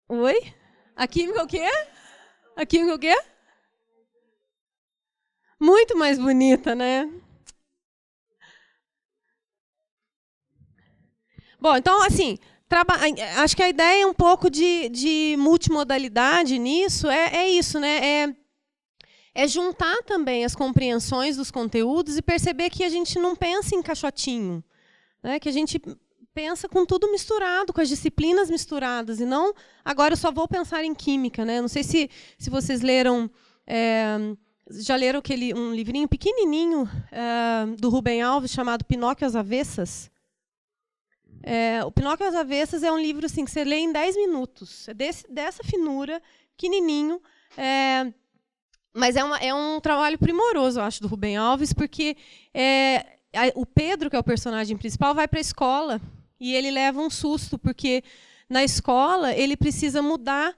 Oi? A química o quê? A química o quê? Muito mais bonita, né? Bom, então, assim, acho que a ideia é um pouco de multimodalidade nisso, é isso, né? É juntar também as compreensões dos conteúdos e perceber que a gente não pensa em caixotinho, né? Que a gente pensa com tudo misturado, com as disciplinas misturadas, e não, agora eu só vou pensar em química, né? Não sei se vocês leram, já leram um livrinho pequenininho do Rubem Alves chamado Pinóquio às Avessas. O Pinóquio às Avessas é um livro assim, que você lê em 10 minutos, dessa finura, pequenininho, mas é um trabalho primoroso, eu acho, do Rubem Alves, porque o Pedro, que é o personagem principal, vai para a escola e ele leva um susto, porque na escola ele precisa mudar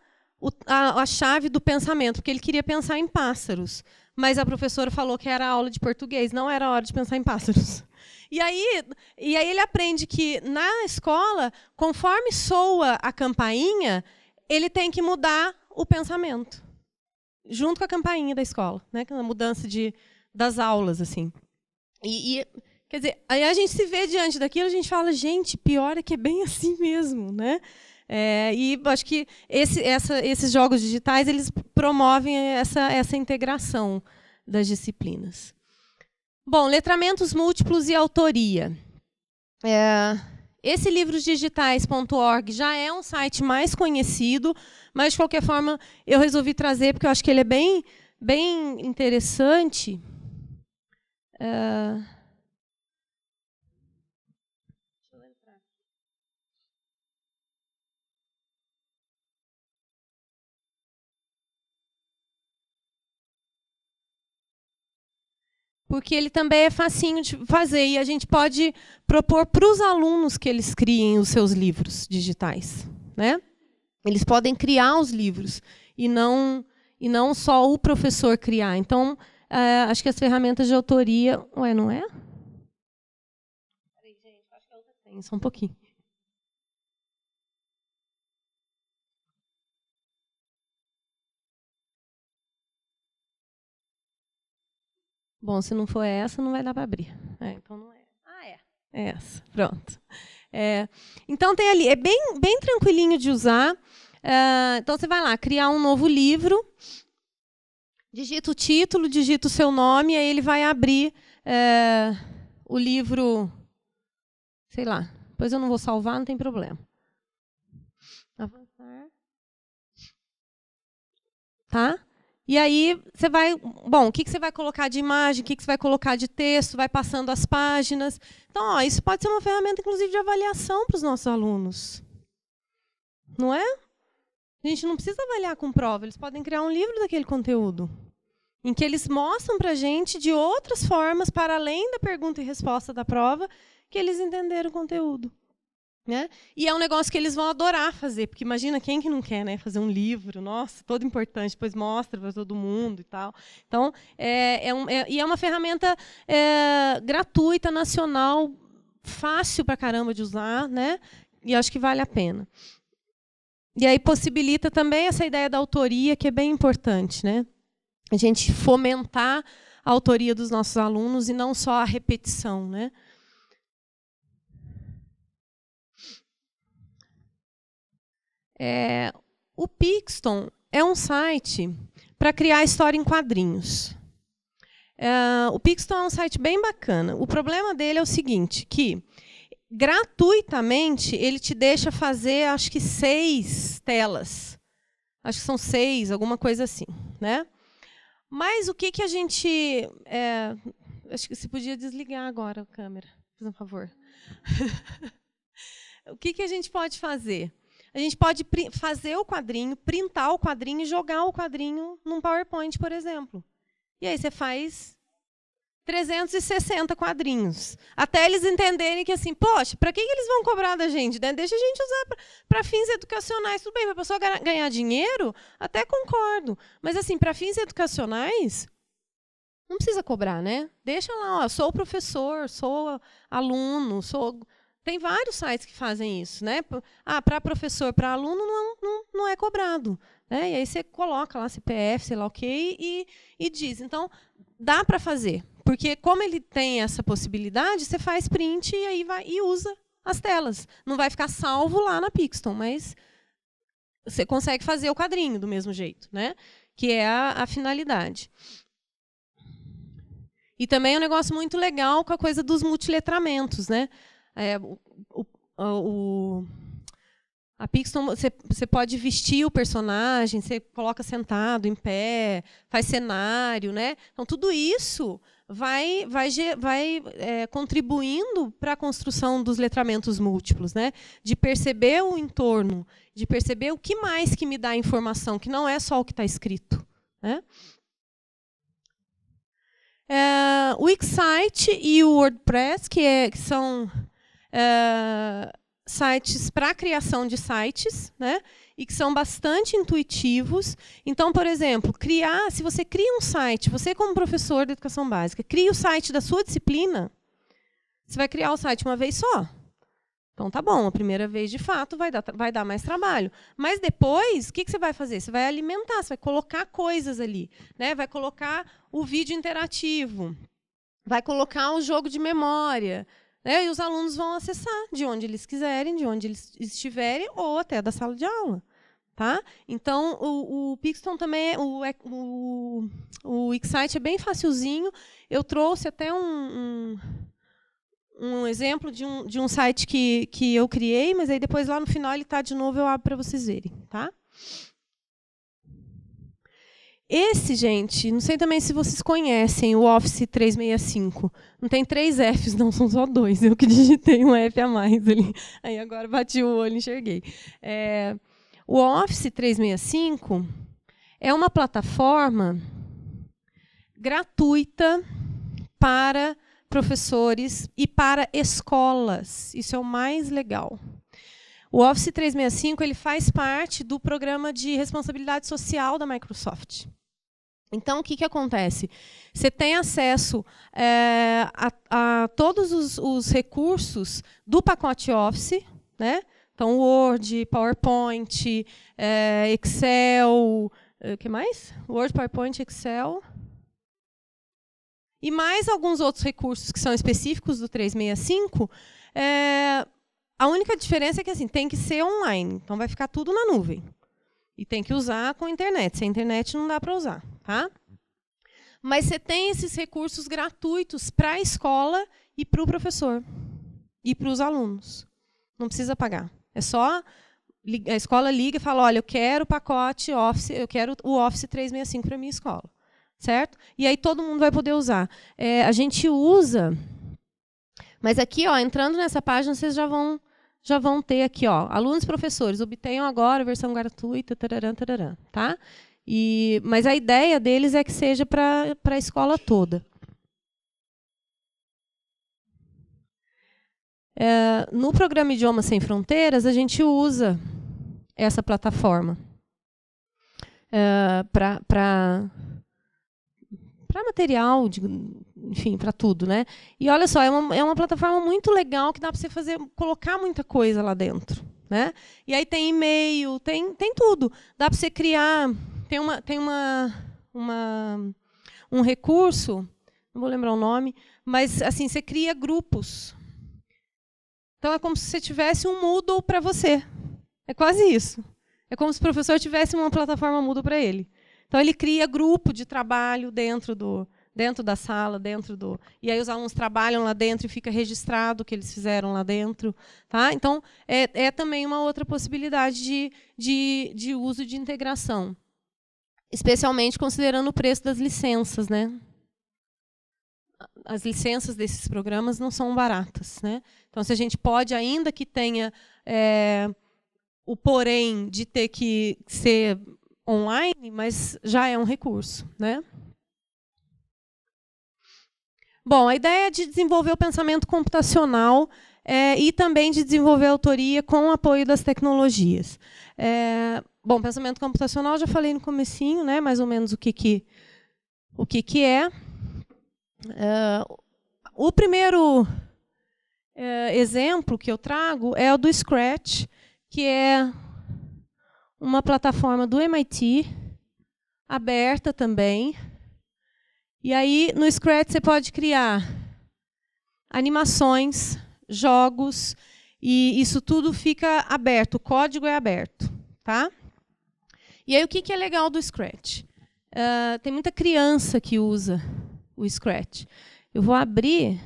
a chave do pensamento, porque ele queria pensar em pássaros, mas a professora falou que era aula de português, não era hora de pensar em pássaros. E aí ele aprende que, na escola, conforme soa a campainha, ele tem que mudar o pensamento, junto com a campainha da escola, né? A mudança das aulas, assim. Quer dizer, aí a gente se vê diante daquilo, a gente fala, gente, pior é que é bem assim mesmo, né? E acho que esses jogos digitais eles promovem essa integração das disciplinas. Bom, letramentos múltiplos e autoria. Esse livrosdigitais.org já é um site mais conhecido, mas, de qualquer forma, eu resolvi trazer, porque eu acho que ele é bem, bem interessante. Porque ele também é facinho de fazer, e a gente pode propor para os alunos que eles criem os seus livros digitais, né? Eles podem criar os livros, e não só o professor criar. Então, acho que as ferramentas de autoria... Ué, não é? Peraí, gente, acho que a outra tem, só um pouquinho. Bom, se não for essa, não vai dar para abrir. Então não é. É essa. Pronto. Então tem ali, é bem, bem tranquilinho de usar. Então você vai lá, criar um novo livro, digita o título, digita o seu nome, aí ele vai abrir o livro, sei lá. Depois eu não vou salvar, não tem problema. Avançar. Tá? E aí você vai... Bom, o que você vai colocar de imagem, o que você vai colocar de texto, vai passando as páginas. Então, ó, isso pode ser uma ferramenta, inclusive, de avaliação para os nossos alunos. Não é? A gente não precisa avaliar com prova, eles podem criar um livro daquele conteúdo, em que eles mostram para a gente, de outras formas, para além da pergunta e resposta da prova, que eles entenderam o conteúdo. né? E é um negócio que eles vão adorar fazer, porque imagina quem que não quer, né, fazer um livro, nossa, todo importante, depois mostra para todo mundo e tal. Então, e é uma ferramenta gratuita, nacional, fácil para caramba de usar, né? E acho que vale a pena. E aí possibilita também essa ideia da autoria, que é bem importante, né? A gente fomentar a autoria dos nossos alunos e não só a repetição, né? O Pixton é um site para criar história em quadrinhos. O Pixton é um site bem bacana. O problema dele é o seguinte, que gratuitamente ele te deixa fazer, acho que 6 telas. Acho que são 6, alguma coisa assim, né? Mas o que a gente... acho que você podia desligar agora a câmera, por favor. O que a gente pode fazer? A gente pode fazer o quadrinho, printar o quadrinho e jogar o quadrinho num PowerPoint, por exemplo. E aí você faz 360 quadrinhos. Até eles entenderem que, assim, poxa, para que eles vão cobrar da gente? Né? Deixa a gente usar para fins educacionais. Tudo bem, para a pessoa ganhar dinheiro, até concordo. Mas, assim, para fins educacionais, não precisa cobrar, né? Deixa lá, ó, sou professor, sou aluno, sou... Tem vários sites que fazem isso, né? Para professor, para aluno, não é cobrado. Né? E aí você coloca lá CPF, sei lá o quê, e diz. Então, dá para fazer. Porque, como ele tem essa possibilidade, você faz print e aí vai e usa as telas. Não vai ficar salvo lá na Pixton, mas você consegue fazer o quadrinho do mesmo jeito, né? Que é a finalidade. E também é um negócio muito legal com a coisa dos multiletramentos, né? A Pixton, você pode vestir o personagem, você coloca sentado, em pé, faz cenário, né? Então, tudo isso vai contribuindo para a construção dos letramentos múltiplos, né? De perceber o entorno, de perceber o que mais que me dá informação, que não é só o que está escrito, né? O Wixsite e o WordPress, que são sites para criação de sites, né? E que são bastante intuitivos. Então, por exemplo, se você cria um site, você como professor de educação básica, cria o site da sua disciplina, você vai criar o site uma vez só. Então, tá bom, a primeira vez, de fato, vai dar mais trabalho. Mas depois, o que você vai fazer? Você vai alimentar, você vai colocar coisas ali, né? Vai colocar o vídeo interativo, vai colocar o jogo de memória, né? E os alunos vão acessar de onde eles quiserem, de onde eles estiverem, ou até da sala de aula. Tá? Então, o Pixton também, o Wixsite é bem facilzinho. Eu trouxe até um exemplo de um site que eu criei, mas aí depois lá no final ele está de novo, eu abro para vocês verem. Tá? Esse, gente, não sei também se vocês conhecem o Office 365. Não tem 3 Fs, não, são só 2. Eu que digitei um F a mais ali. Aí agora bati o olho e enxerguei. O Office 365 é uma plataforma gratuita para professores e para escolas. Isso é o mais legal. O Office 365 ele faz parte do programa de responsabilidade social da Microsoft. Então, o que acontece? Você tem acesso a todos os recursos do pacote Office, né? Então, Word, PowerPoint, Excel, o que mais? Word, PowerPoint, Excel. E mais alguns outros recursos que são específicos do 365. A única diferença é que assim, tem que ser online. Então, vai ficar tudo na nuvem. E tem que usar com internet. Sem internet, não dá para usar. Tá? Mas você tem esses recursos gratuitos para a escola e para o professor. E para os alunos. Não precisa pagar. É só a escola liga e fala, olha, eu quero o pacote Office, eu quero o Office 365 para a minha escola. Certo? E aí todo mundo vai poder usar. A gente usa... Mas aqui, ó, entrando nessa página, vocês já vão ter aqui, ó, alunos e professores, obtenham agora a versão gratuita, tararã, tararã, tá? Mas a ideia deles é que seja para a escola toda. No programa Idiomas Sem Fronteiras, a gente usa essa plataforma para material, enfim, para tudo, né? E olha só, é uma plataforma muito legal que dá para você colocar muita coisa lá dentro, né? E aí tem e-mail, tem tudo. Dá para você criar, tem um recurso, não vou lembrar o nome, mas assim você cria grupos. Então é como se você tivesse um Moodle para você. É quase isso. É como se o professor tivesse uma plataforma Moodle para ele. Então ele cria grupo de trabalho dentro da sala, e aí os alunos trabalham lá dentro e fica registrado o que eles fizeram lá dentro, tá? Então é também uma outra possibilidade de uso de integração, especialmente considerando o preço das licenças, né? As licenças desses programas não são baratas, né? Então, se a gente pode, ainda que tenha o porém de ter que ser online, mas já é um recurso, né? Bom, a ideia é de desenvolver o pensamento computacional e também de desenvolver a autoria com o apoio das tecnologias. Bom, pensamento computacional, já falei no comecinho, né, mais ou menos o que é. O primeiro exemplo que eu trago é o do Scratch, que é uma plataforma do MIT, aberta também. E aí, no Scratch, você pode criar animações, jogos, e isso tudo fica aberto, o código é aberto. Tá? E aí, o que é legal do Scratch? Tem muita criança que usa o Scratch. Eu vou abrir.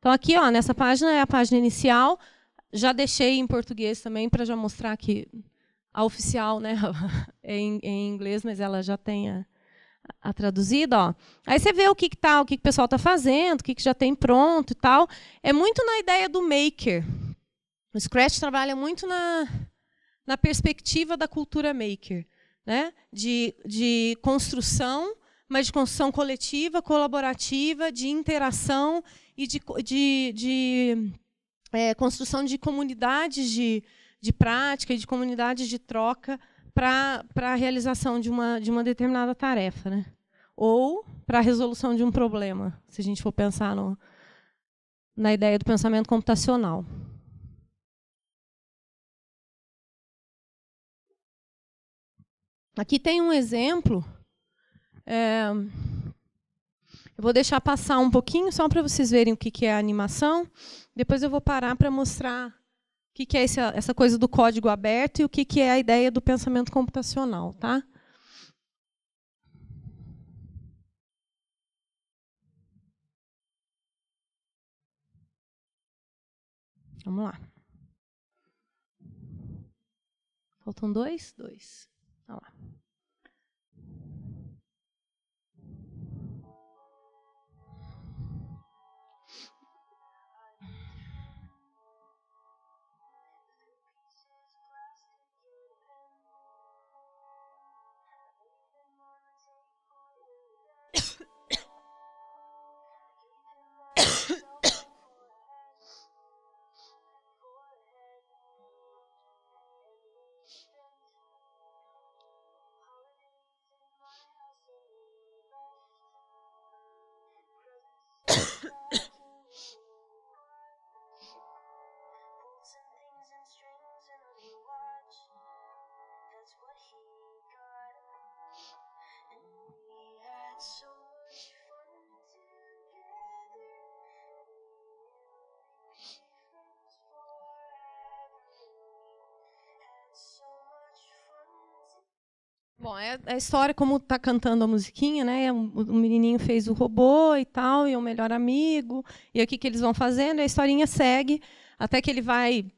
Então, aqui, ó, nessa página é a página inicial. Já deixei em português também, para já mostrar que a oficial, né, é em inglês, mas ela já tem a traduzida. Ó. Aí você vê o que o pessoal está fazendo, o que já tem pronto e tal. É muito na ideia do maker. O Scratch trabalha muito na perspectiva da cultura maker, né? De construção, mas de construção coletiva, colaborativa, de interação e de construção de comunidades de prática e de comunidades de troca para a realização de uma determinada tarefa, né? Ou para a resolução de um problema, se a gente for pensar na ideia do pensamento computacional. Aqui tem um exemplo. Eu vou deixar passar um pouquinho, só para vocês verem o que é a animação. Depois eu vou parar para mostrar o que é essa coisa do código aberto e o que é a ideia do pensamento computacional. Tá? Vamos lá. Faltam dois? Dois. Olha lá. Bom, é a história como está cantando a musiquinha, né? O menininho fez o robô e tal, e é o melhor amigo. E aí, o que eles vão fazendo? A historinha segue até que ele vai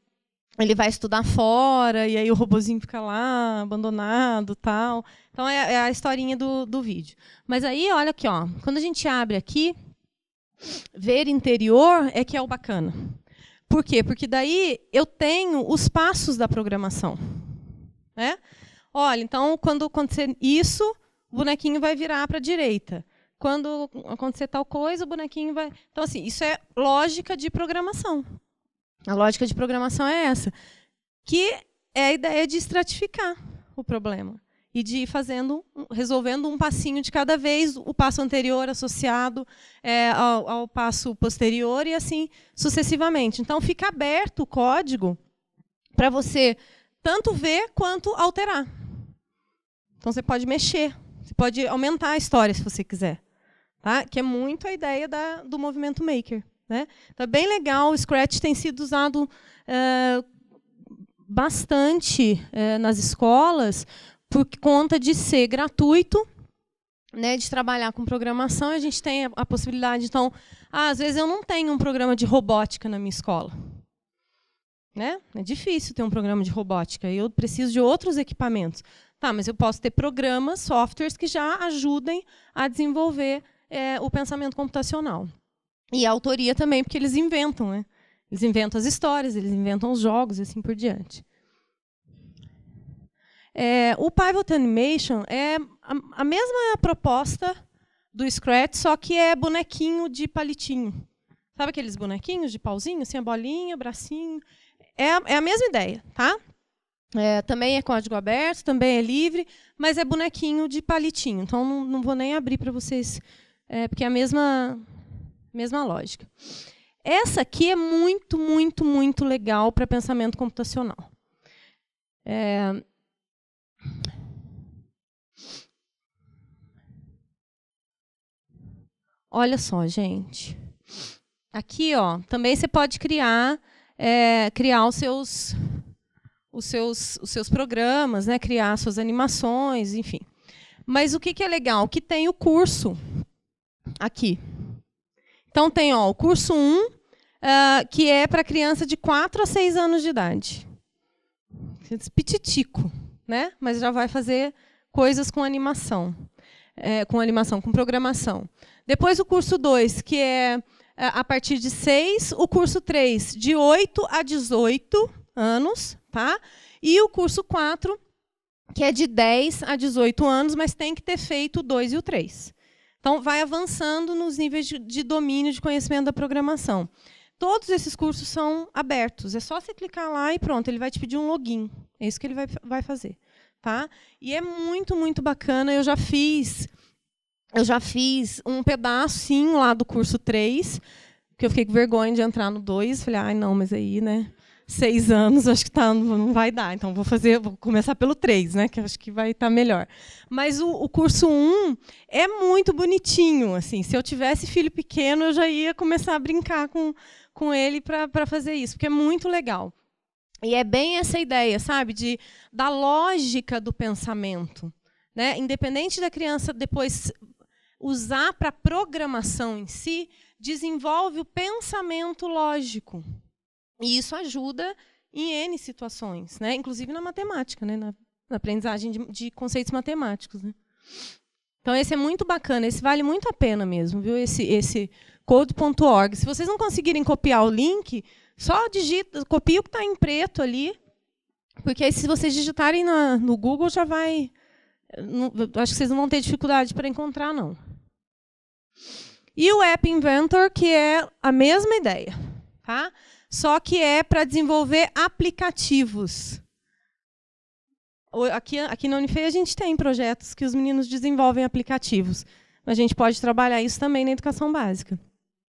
estudar fora, e aí o robozinho fica lá, abandonado, tal. Então, é a historinha do vídeo. Mas aí, olha aqui, ó, quando a gente abre aqui, ver interior é que é o bacana. Por quê? Porque daí eu tenho os passos da programação, né? Olha, então, quando acontecer isso, o bonequinho vai virar para a direita. Quando acontecer tal coisa, o bonequinho vai... Então, assim, isso é lógica de programação. A lógica de programação é essa, que é a ideia de estratificar o problema e de ir resolvendo um passinho de cada vez, o passo anterior associado ao passo posterior e assim sucessivamente. Então, fica aberto o código para você tanto ver quanto alterar. Então, você pode mexer, você pode aumentar a história se você quiser. Tá? Que é muito a ideia do movimento maker. Né? Então, é bem legal, o Scratch tem sido usado bastante nas escolas por conta de ser gratuito, né, de trabalhar com programação. A gente tem a possibilidade, então, às vezes eu não tenho um programa de robótica na minha escola. Né? É difícil ter um programa de robótica, eu preciso de outros equipamentos. Tá, mas eu posso ter programas, softwares que já ajudem a desenvolver o pensamento computacional. E a autoria também, porque eles inventam. Né? Eles inventam as histórias, eles inventam os jogos e assim por diante. O Pivot Animation é a mesma proposta do Scratch, só que é bonequinho de palitinho. Sabe aqueles bonequinhos de pauzinho? Assim, a bolinha, bracinho. É a mesma ideia. Tá? Também é código aberto, também é livre, mas é bonequinho de palitinho. Então, não vou nem abrir para vocês, porque é a mesma lógica. Essa aqui é muito, muito, muito legal para pensamento computacional. Olha só, gente. Aqui, ó, também você pode criar os seus programas, né? Criar suas animações, enfim. Mas o que é legal? Que tem o curso aqui. Então, tem o curso 1, que é para criança de 4 a 6 anos de idade. Pititico, né? Mas já vai fazer coisas com animação, com programação. Depois, o curso 2, que é a partir de 6. O curso 3, de 8 a 18 anos. Tá? E o curso 4, que é de 10 a 18 anos, mas tem que ter feito o 2 e o 3. Então, vai avançando nos níveis de domínio de conhecimento da programação. Todos esses cursos são abertos. É só você clicar lá e pronto, ele vai te pedir um login. É isso que ele vai fazer. Tá? E é muito, muito bacana. Eu já fiz um pedacinho lá do curso 3, porque eu fiquei com vergonha de entrar no 2. Falei, ai, não, mas aí, né? 6 anos, acho que não vai dar. Então, vou começar pelo 3, né, que acho que vai estar melhor. Mas o curso 1 é muito bonitinho. Assim, se eu tivesse filho pequeno, eu já ia começar a brincar com ele para fazer isso, porque é muito legal. E é bem essa ideia, sabe, da lógica do pensamento. Né? Independente da criança depois usar para a programação em si, desenvolve o pensamento lógico. E isso ajuda em N situações, né? Inclusive na matemática, né? na aprendizagem de conceitos matemáticos. Né? Então, esse é muito bacana, esse vale muito a pena mesmo, viu? Esse code.org. Se vocês não conseguirem copiar o link, só copia o que está em preto ali, porque aí, se vocês digitarem no Google, já vai... acho que vocês não vão ter dificuldade para encontrar, não. E o App Inventor, que é a mesma ideia. Tá? Só que é para desenvolver aplicativos. Aqui na Unifei a gente tem projetos que os meninos desenvolvem aplicativos. A gente pode trabalhar isso também na educação básica.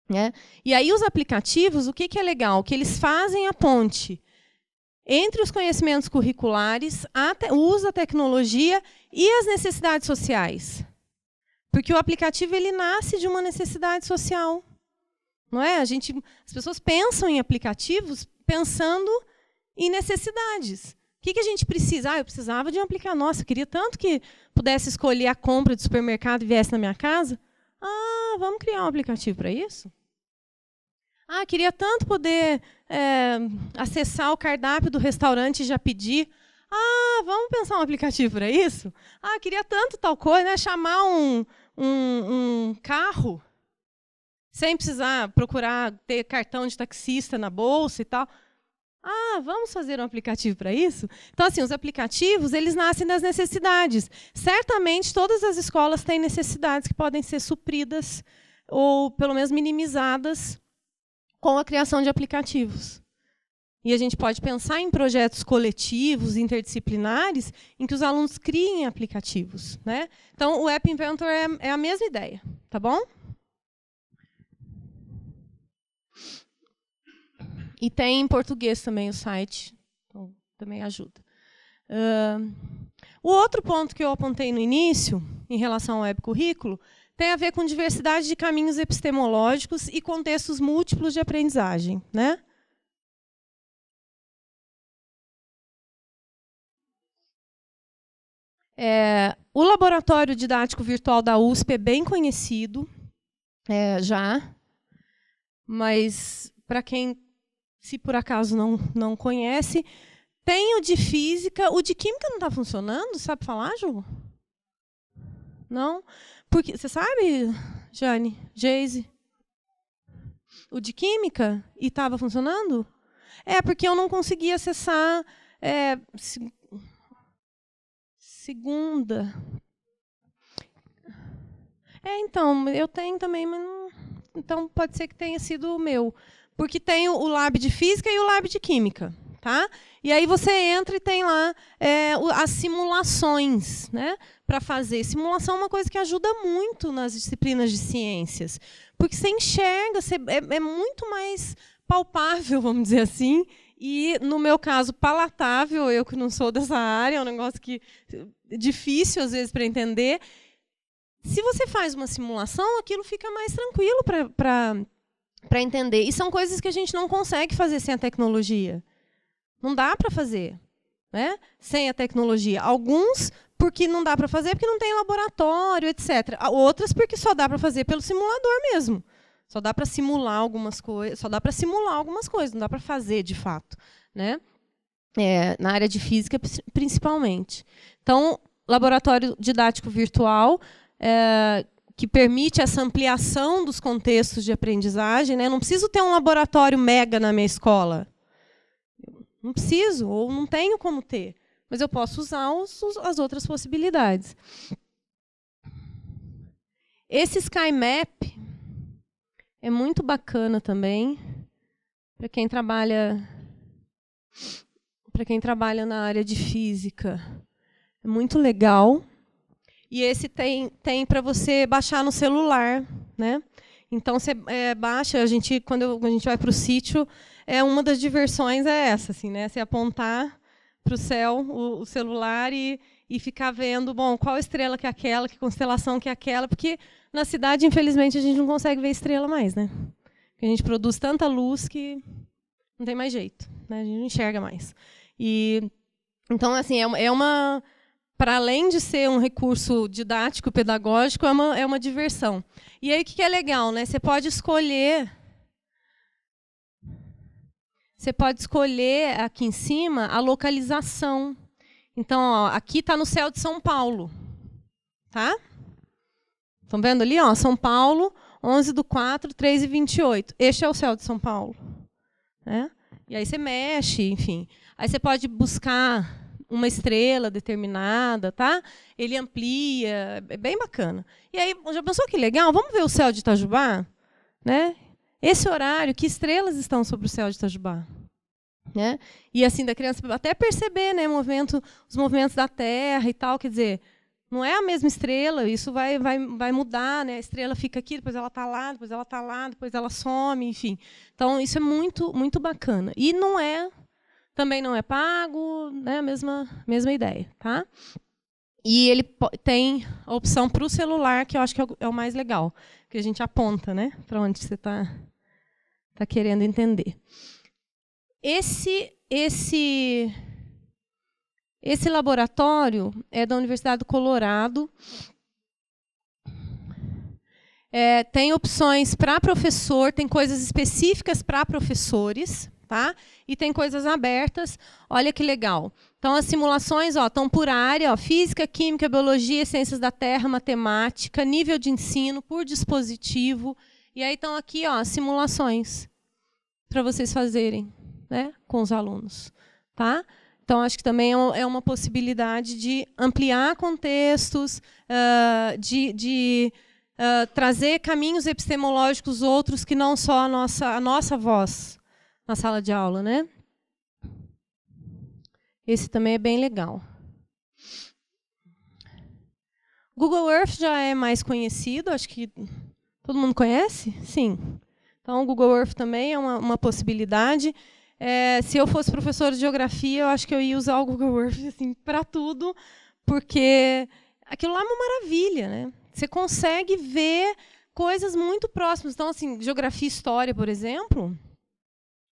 Né? E aí os aplicativos, o que é legal? Que eles fazem a ponte entre os conhecimentos curriculares, o uso da tecnologia e as necessidades sociais. Porque o aplicativo ele nasce de uma necessidade social. Não é? As pessoas pensam em aplicativos pensando em necessidades. O que a gente precisa? Eu precisava de um aplicativo. Nossa, eu queria tanto que pudesse escolher a compra de supermercado e viesse na minha casa. Vamos criar um aplicativo para isso? Queria tanto poder acessar o cardápio do restaurante e já pedir. Vamos pensar um aplicativo para isso? Queria tanto tal coisa, né? Chamar um carro sem precisar procurar ter cartão de taxista na bolsa e tal. Vamos fazer um aplicativo para isso? Então, assim, os aplicativos, eles nascem das necessidades. Certamente, todas as escolas têm necessidades que podem ser supridas ou, pelo menos, minimizadas com a criação de aplicativos. E a gente pode pensar em projetos coletivos, interdisciplinares, em que os alunos criem aplicativos, né? Então, o App Inventor é a mesma ideia, tá bom? E tem em português também o site, então também ajuda. O outro ponto que eu apontei no início, em relação ao web currículo, tem a ver com diversidade de caminhos epistemológicos e contextos múltiplos de aprendizagem, né? O laboratório didático virtual da USP é bem conhecido já, mas para quem, se por acaso não conhece, tem o de física. O de química não está funcionando? Sabe falar, Ju? Não? Porque, você sabe, Jane, Geise? O de química? E estava funcionando? Porque eu não consegui acessar segunda. Então, eu tenho também, mas não, então pode ser que tenha sido o meu. Porque tem o lab de física e o lab de química. Tá? E aí você entra e tem lá as simulações, né, para fazer. Simulação é uma coisa que ajuda muito nas disciplinas de ciências, porque você enxerga, é muito mais palpável, vamos dizer assim, e, no meu caso, palatável, eu que não sou dessa área, é um negócio que é difícil, às vezes, para entender. Se você faz uma simulação, aquilo fica mais tranquilo para entender. E são coisas que a gente não consegue fazer sem a tecnologia. Não dá para fazer, né, sem a tecnologia. Alguns porque não dá para fazer porque não tem laboratório, etc. Outras porque só dá para fazer pelo simulador mesmo. Só dá para simular algumas coisas, não dá para fazer de fato, né? Na área de física principalmente. Então, laboratório didático virtual que permite essa ampliação dos contextos de aprendizagem, né? Não preciso ter um laboratório mega na minha escola. Não preciso, ou não tenho como ter, mas eu posso usar as outras possibilidades. Esse SkyMap é muito bacana também para quem trabalha na área de física. É muito legal. E esse tem para você baixar no celular, né? Então você baixa, quando a gente vai para o sítio, uma das diversões é essa, assim, né? Você apontar para o céu o celular e ficar vendo, bom, qual estrela que é aquela, que constelação que é aquela, porque na cidade, infelizmente, a gente não consegue ver estrela mais, né? Porque a gente produz tanta luz que não tem mais jeito, né? A gente não enxerga mais. Então, assim, para além de ser um recurso didático, pedagógico, é uma diversão. E aí o que é legal, né? Você pode escolher aqui em cima a localização. Então, ó, aqui está no céu de São Paulo. Tá? Estão vendo ali? Ó, São Paulo, 11/4, 3h28. Este é o céu de São Paulo. Né? E aí você mexe, enfim. Aí você pode buscar uma estrela determinada, tá? Ele amplia, é bem bacana. E aí, já pensou que legal? Vamos ver o céu de Itajubá? Né? Esse horário, que estrelas estão sobre o céu de Itajubá? Né? E assim, da criança até perceber, né, os movimentos da Terra e tal, quer dizer, não é a mesma estrela, isso vai mudar, né? A estrela fica aqui, depois ela está lá, depois ela está lá, depois ela some, enfim. Então, isso é muito, muito bacana. E também não é pago, né? A mesma ideia, tá? E ele tem a opção para o celular, que eu acho que é o mais legal, que a gente aponta, né, para onde você está querendo entender. Esse laboratório é da Universidade do Colorado. Tem opções para professor, tem coisas específicas para professores, tá? E tem coisas abertas. Olha que legal. Então, as simulações estão por área, física, química, biologia, ciências da terra, matemática, nível de ensino, por dispositivo. E aí estão aqui as simulações para vocês fazerem, né, com os alunos. Tá? Então, acho que também é uma possibilidade de ampliar contextos, de trazer caminhos epistemológicos outros que não só a nossa voz na sala de aula, né? Esse também é bem legal. Google Earth já é mais conhecido, acho que todo mundo conhece? Sim. Então, o Google Earth também é uma possibilidade. Se eu fosse professora de geografia, eu acho que eu ia usar o Google Earth assim, para tudo, porque aquilo lá é uma maravilha, né? Você consegue ver coisas muito próximas. Então, assim, geografia e história, por exemplo,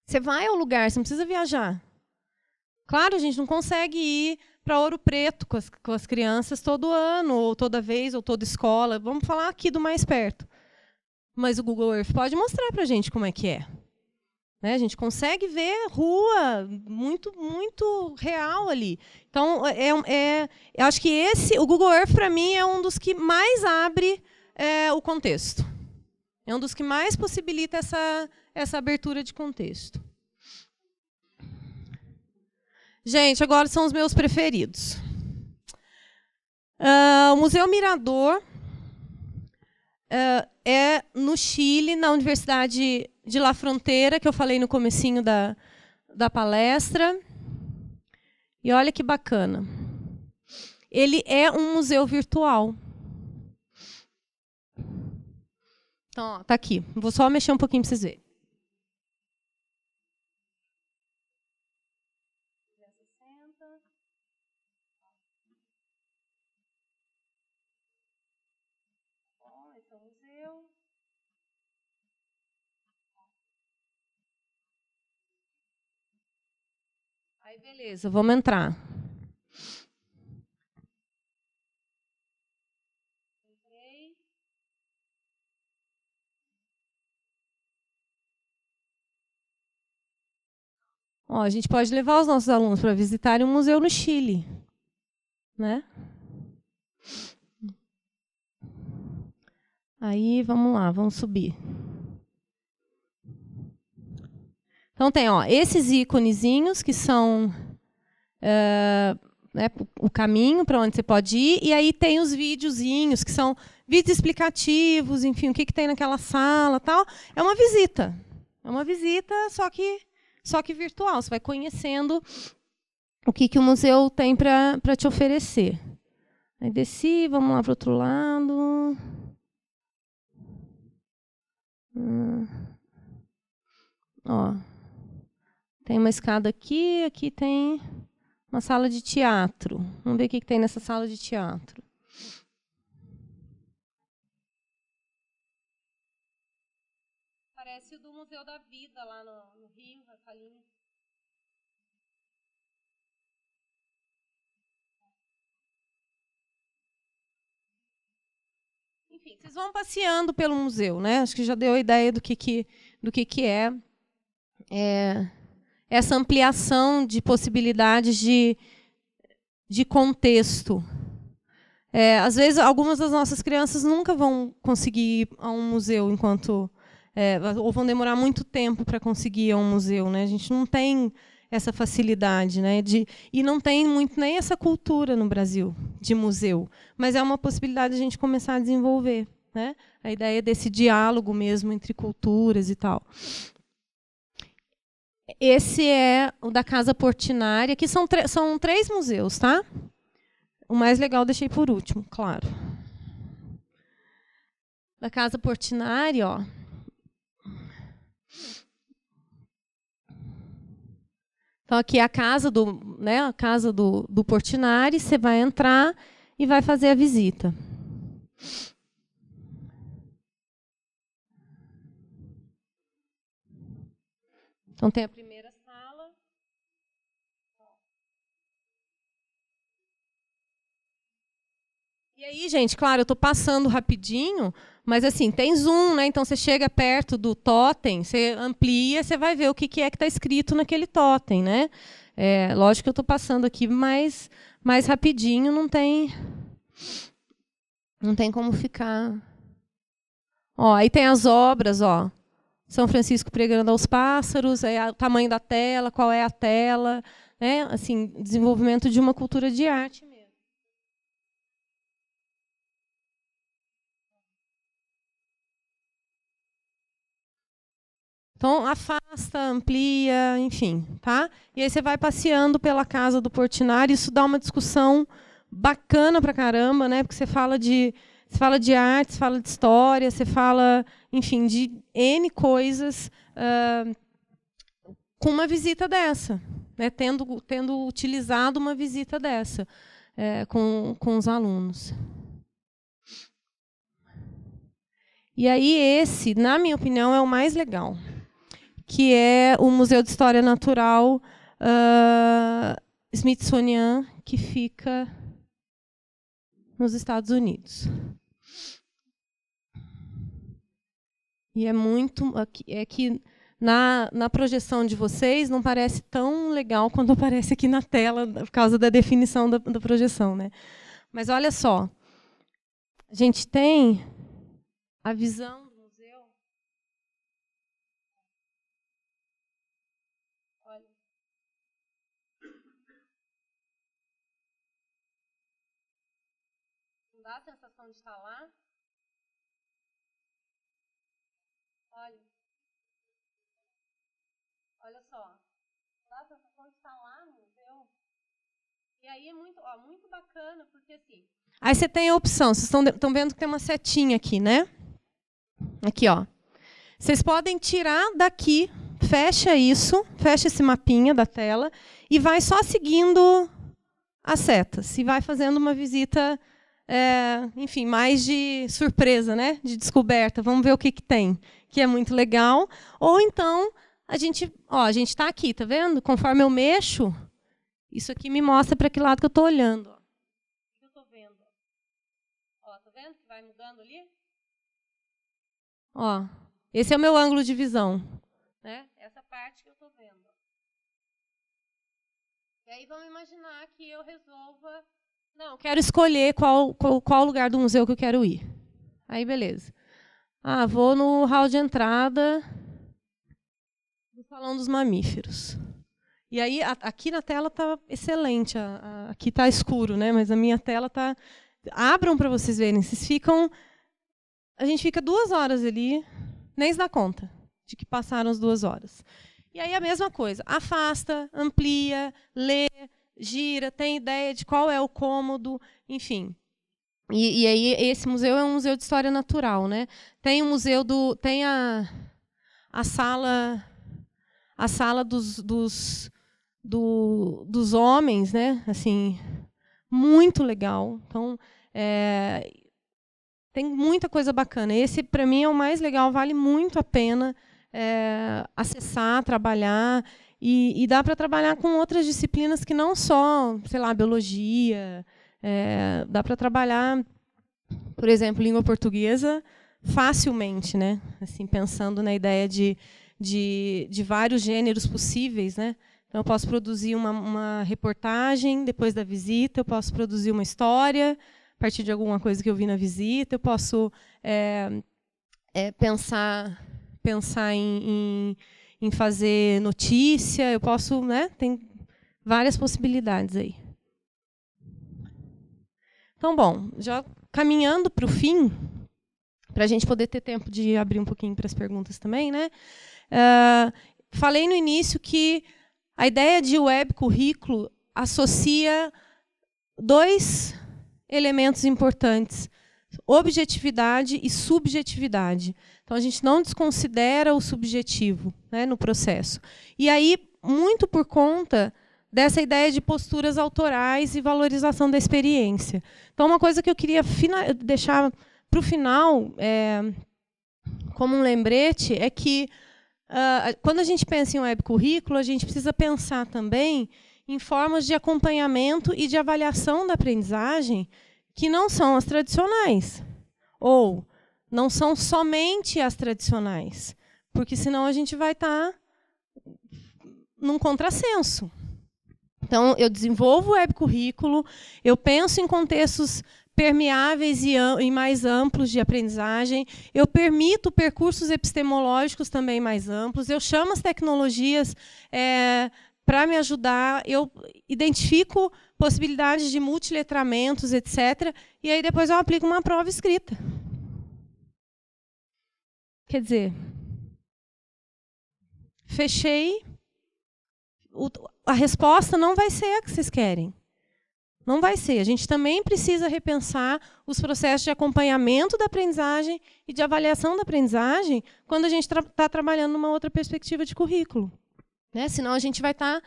você vai ao lugar, você não precisa viajar. Claro, a gente não consegue ir para Ouro Preto com as crianças todo ano, ou toda vez, ou toda escola. Vamos falar aqui do mais perto. Mas o Google Earth pode mostrar para a gente como é que é. Né? A gente consegue ver rua muito, muito real ali. Então, eu acho que o Google Earth, para mim, é um dos que mais abre o contexto. É um dos que mais possibilita essa abertura de contexto. Gente, agora são os meus preferidos. O Museu Mirador é no Chile, na Universidade de La Frontera, que eu falei no comecinho da palestra. E olha que bacana. Ele é um museu virtual. Então, está aqui. Vou só mexer um pouquinho para vocês verem. Esse é o museu. Aí, beleza, vamos entrar. Entrei. Ó, a gente pode levar os nossos alunos para visitarem um museu no Chile, né? Aí, vamos lá, vamos subir. Então, tem esses íconezinhos que são o caminho para onde você pode ir, e aí tem os videozinhos, que são vídeos explicativos, enfim, o que tem naquela sala, tal. É uma visita. É uma visita, só que virtual. Você vai conhecendo o que o museu tem para te oferecer. Aí desci, vamos lá para o outro lado. Tem uma escada aqui tem uma sala de teatro. Vamos ver o que tem nessa sala de teatro. Parece o do Museu da Vida, lá no Rio, a salinha. Enfim, vocês vão passeando pelo museu, né? Acho que já deu a ideia do que é essa ampliação de possibilidades de contexto. Às vezes, algumas das nossas crianças nunca vão conseguir ir a um museu ou vão demorar muito tempo para conseguir ir a um museu, né? A gente não tem essa facilidade, né? E não tem muito nem essa cultura no Brasil de museu, mas é uma possibilidade de a gente começar a desenvolver, né? A ideia desse diálogo mesmo entre culturas e tal. Esse é o da Casa Portinari. Aqui são 3 museus, tá? O mais legal eu deixei por último, claro. Da Casa Portinari, ó. Então, aqui é a casa do Portinari. Você vai entrar e vai fazer a visita. Então, tem a primeira sala. E aí, gente, claro, eu estou passando rapidinho, mas assim, tem zoom, né? Então você chega perto do totem, você amplia, você vai ver o que é que está escrito naquele totem, né? Lógico que eu estou passando aqui mais rapidinho, não tem como ficar. Aí tem as obras, ó. São Francisco pregando aos pássaros, o tamanho da tela, qual é a tela, né? Assim, desenvolvimento de uma cultura de arte mesmo. Então, afasta, amplia, enfim. Tá? E aí você vai passeando pela casa do Portinari, isso dá uma discussão bacana pra caramba, né? Porque você fala de arte, você fala de história, você fala, enfim, de N coisas com uma visita dessa, né? Tendo utilizado uma visita dessa com os alunos. E aí esse, na minha opinião, é o mais legal, que é o Museu de História Natural Smithsonian, que fica nos Estados Unidos. E é muito... É que na projeção de vocês não parece tão legal quanto aparece aqui na tela, por causa da definição da projeção, né? Mas olha só, a gente tem a visão do museu. Olha. Não dá a sensação de estar lá? Olha só, dá a sensação de estar lá no museu. E aí é muito bacana, porque assim... Aí você tem a opção, vocês estão vendo que tem uma setinha aqui, né? Aqui, ó. Vocês podem tirar daqui, fecha isso, fecha esse mapinha da tela e vai só seguindo as setas. E vai fazendo uma visita, enfim, mais de surpresa, né? De descoberta. Vamos ver o que tem, que é muito legal. Ou então... A gente está aqui, tá vendo? Conforme eu mexo, isso aqui me mostra para que lado que eu estou olhando. Ó. O que eu estou vendo? Ó, tá vendo que vai mudando ali? Ó, esse é o meu ângulo de visão, né? Essa parte que eu estou vendo. E aí vamos imaginar que eu resolva... Não, eu quero escolher qual lugar do museu que eu quero ir. Aí, beleza. Ah, vou no hall de entrada... do Salão dos Mamíferos. E aí, aqui na tela está excelente. Aqui está escuro, né? Mas a minha tela está... Abram para vocês verem. A gente fica 2 horas ali, nem se dá conta de que passaram as 2 horas. E aí a mesma coisa. Afasta, amplia, lê, gira, tem ideia de qual é o cômodo, enfim. E aí esse museu é um museu de história natural, né? Tem o museu tem a sala... A sala dos homens, né? Assim, muito legal. Então, tem muita coisa bacana. Esse, para mim, é o mais legal. Vale muito a pena acessar, trabalhar. E dá para trabalhar com outras disciplinas que não só, sei lá, biologia. Dá para trabalhar, por exemplo, língua portuguesa facilmente, né? Assim, pensando na ideia de vários gêneros possíveis, né? Então, eu posso produzir uma reportagem depois da visita, eu posso produzir uma história a partir de alguma coisa que eu vi na visita, eu posso pensar em fazer notícia, eu posso, né? Tem várias possibilidades aí. Então, bom, já caminhando para o fim, para a gente poder ter tempo de abrir um pouquinho para as perguntas também, né? Falei no início que a ideia de web currículo associa 2 elementos importantes: objetividade e subjetividade. Então, a gente não desconsidera o subjetivo, né, no processo. E aí, muito por conta dessa ideia de posturas autorais e valorização da experiência. Então, uma coisa que eu queria deixar para o final, como um lembrete, é que quando a gente pensa em web currículo, a gente precisa pensar também em formas de acompanhamento e de avaliação da aprendizagem que não são as tradicionais, ou não são somente as tradicionais, porque senão a gente vai estar num contrassenso. Então, eu desenvolvo o web currículo, eu penso em contextos permeáveis e mais amplos de aprendizagem, eu permito percursos epistemológicos também mais amplos, eu chamo as tecnologias para me ajudar, eu identifico possibilidades de multiletramentos, etc. E aí depois eu aplico uma prova escrita. Quer dizer, fechei, a resposta não vai ser a que vocês querem. Não vai ser. A gente também precisa repensar os processos de acompanhamento da aprendizagem e de avaliação da aprendizagem quando a gente está trabalhando numa outra perspectiva de currículo. Né? Senão a gente vai estar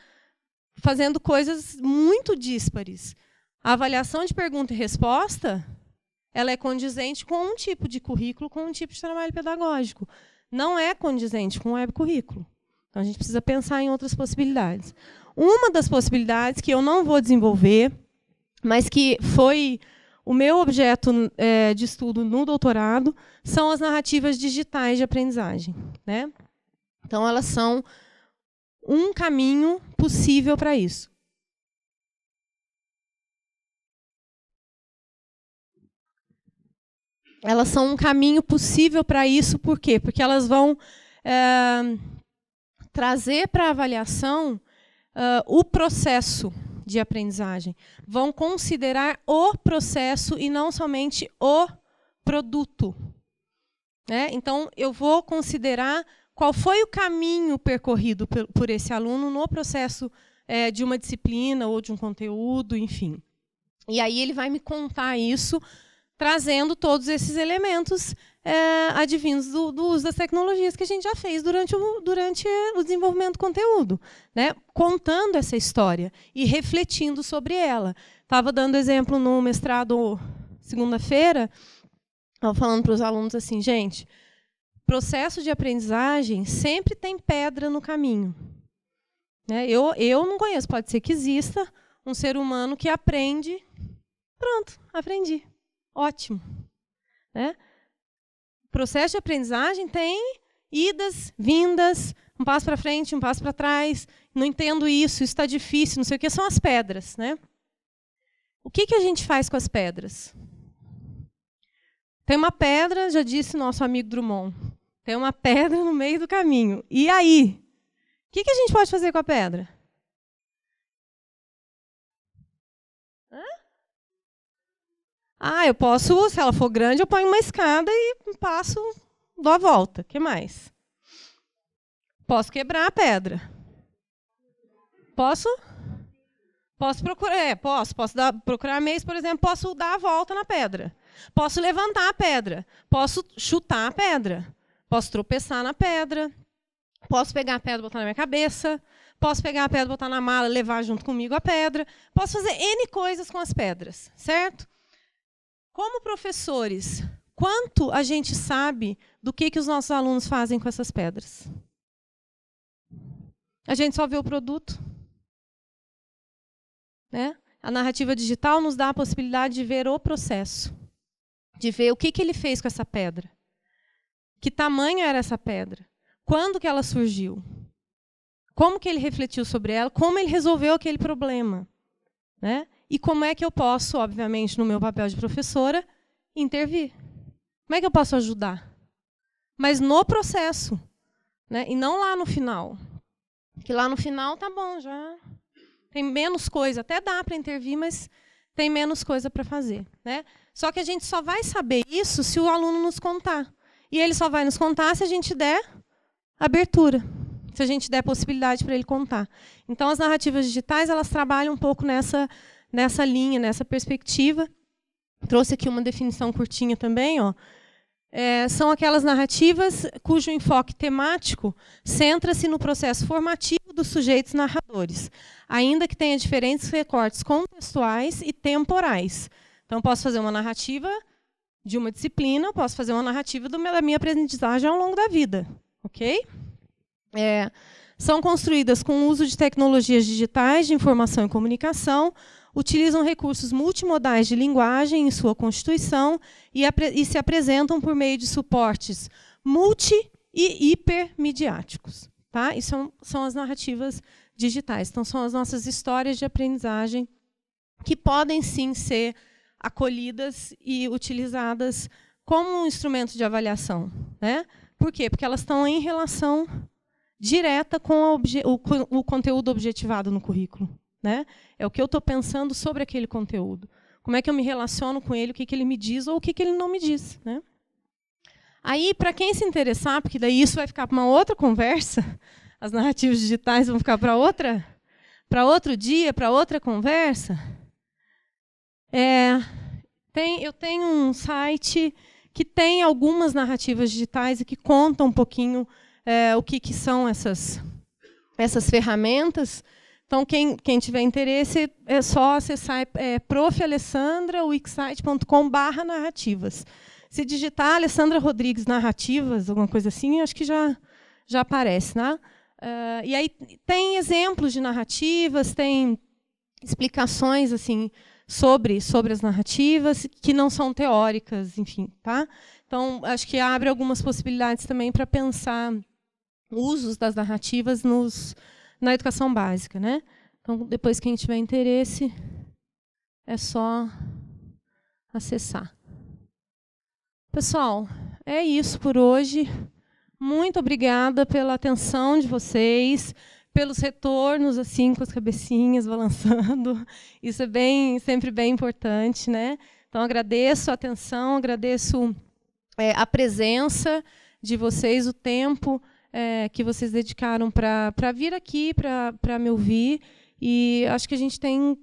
fazendo coisas muito díspares. A avaliação de pergunta e resposta, ela é condizente com um tipo de currículo, com um tipo de trabalho pedagógico. Não é condizente com o webcurrículo. Então, a gente precisa pensar em outras possibilidades. Uma das possibilidades que eu não vou desenvolver, mas que foi o meu objeto de estudo no doutorado, são as narrativas digitais de aprendizagem. Né? Então, elas são um caminho possível para isso. Elas são um caminho possível para isso, por quê? Porque elas vão trazer para a avaliação o processo de aprendizagem. Vão considerar o processo e não somente o produto. Né? Então, eu vou considerar qual foi o caminho percorrido por esse aluno no processo de uma disciplina ou de um conteúdo, enfim. E aí ele vai me contar isso, trazendo todos esses elementos advindos do uso das tecnologias que a gente já fez durante o desenvolvimento do conteúdo, né? Contando essa história e refletindo sobre ela. Estava dando exemplo no mestrado segunda-feira, falando para os alunos assim, gente, processo de aprendizagem sempre tem pedra no caminho. Né? Eu não conheço, pode ser que exista um ser humano que aprende, pronto, aprendi. Ótimo. Né? O processo de aprendizagem tem idas, vindas, um passo para frente, um passo para trás. Não entendo isso está difícil, não sei o que, são as pedras. Né? O que a gente faz com as pedras? Tem uma pedra, já disse nosso amigo Drummond, tem uma pedra no meio do caminho. E aí? O que a gente pode fazer com a pedra? Eu posso, se ela for grande, eu ponho uma escada e passo, dou a volta. O que mais? Posso quebrar a pedra. Posso procurar, posso procurar meios, por exemplo, posso dar a volta na pedra. Posso levantar a pedra. Posso chutar a pedra. Posso tropeçar na pedra. Posso pegar a pedra e botar na minha cabeça. Posso pegar a pedra, botar na mala, levar junto comigo a pedra. Posso fazer N coisas com as pedras, certo? Como professores, quanto a gente sabe do que os nossos alunos fazem com essas pedras? A gente só vê o produto. Né? A narrativa digital nos dá a possibilidade de ver o processo, de ver o que ele fez com essa pedra. Que tamanho era essa pedra? Quando que ela surgiu? Como que ele refletiu sobre ela? Como ele resolveu aquele problema? Né? E como é que eu posso, obviamente, no meu papel de professora, intervir? Como é que eu posso ajudar? Mas no processo, né? E não lá no final. Porque lá no final, tá bom, já tem menos coisa. Até dá para intervir, mas tem menos coisa para fazer. Né? Só que a gente só vai saber isso se o aluno nos contar. E ele só vai nos contar se a gente der abertura, se a gente der possibilidade para ele contar. Então, as narrativas digitais, elas trabalham um pouco nessa linha, nessa perspectiva. Trouxe aqui uma definição curtinha também. São aquelas narrativas cujo enfoque temático centra-se no processo formativo dos sujeitos narradores, ainda que tenha diferentes recortes contextuais e temporais. Então, posso fazer uma narrativa de uma disciplina, posso fazer uma narrativa da minha aprendizagem ao longo da vida. Ok? São construídas com o uso de tecnologias digitais de informação e comunicação, utilizam recursos multimodais de linguagem em sua constituição e se apresentam por meio de suportes multi- e hipermediáticos. Tá? E são as narrativas digitais. Então, são as nossas histórias de aprendizagem que podem, sim, ser acolhidas e utilizadas como um instrumento de avaliação. Né? Por quê? Porque elas estão em relação direta com o conteúdo objetivado no currículo. Né? É o que eu estou pensando sobre aquele conteúdo. Como é que eu me relaciono com ele, o que ele me diz ou o que ele não me diz. Né? Aí, para quem se interessar, porque daí isso vai ficar para uma outra conversa, as narrativas digitais vão ficar para outro dia, para outra conversa. Eu tenho um site que tem algumas narrativas digitais e que conta um pouquinho o que são essas ferramentas. Então, quem tiver interesse, é só acessar profalessandra.wixsite.com/narrativas. Se digitar Alessandra Rodrigues Narrativas, alguma coisa assim, acho que já aparece, né? E aí tem exemplos de narrativas, tem explicações assim sobre as narrativas que não são teóricas, enfim, tá? Então, acho que abre algumas possibilidades também para pensar usos das narrativas na educação básica, né? Então, depois, quem tiver interesse, é só acessar. Pessoal, é isso por hoje. Muito obrigada pela atenção de vocês, pelos retornos, assim, com as cabecinhas balançando. Isso é sempre bem importante, né? Então, agradeço a atenção, agradeço a presença de vocês, o tempo que vocês dedicaram para vir aqui, para me ouvir. E acho que a gente tem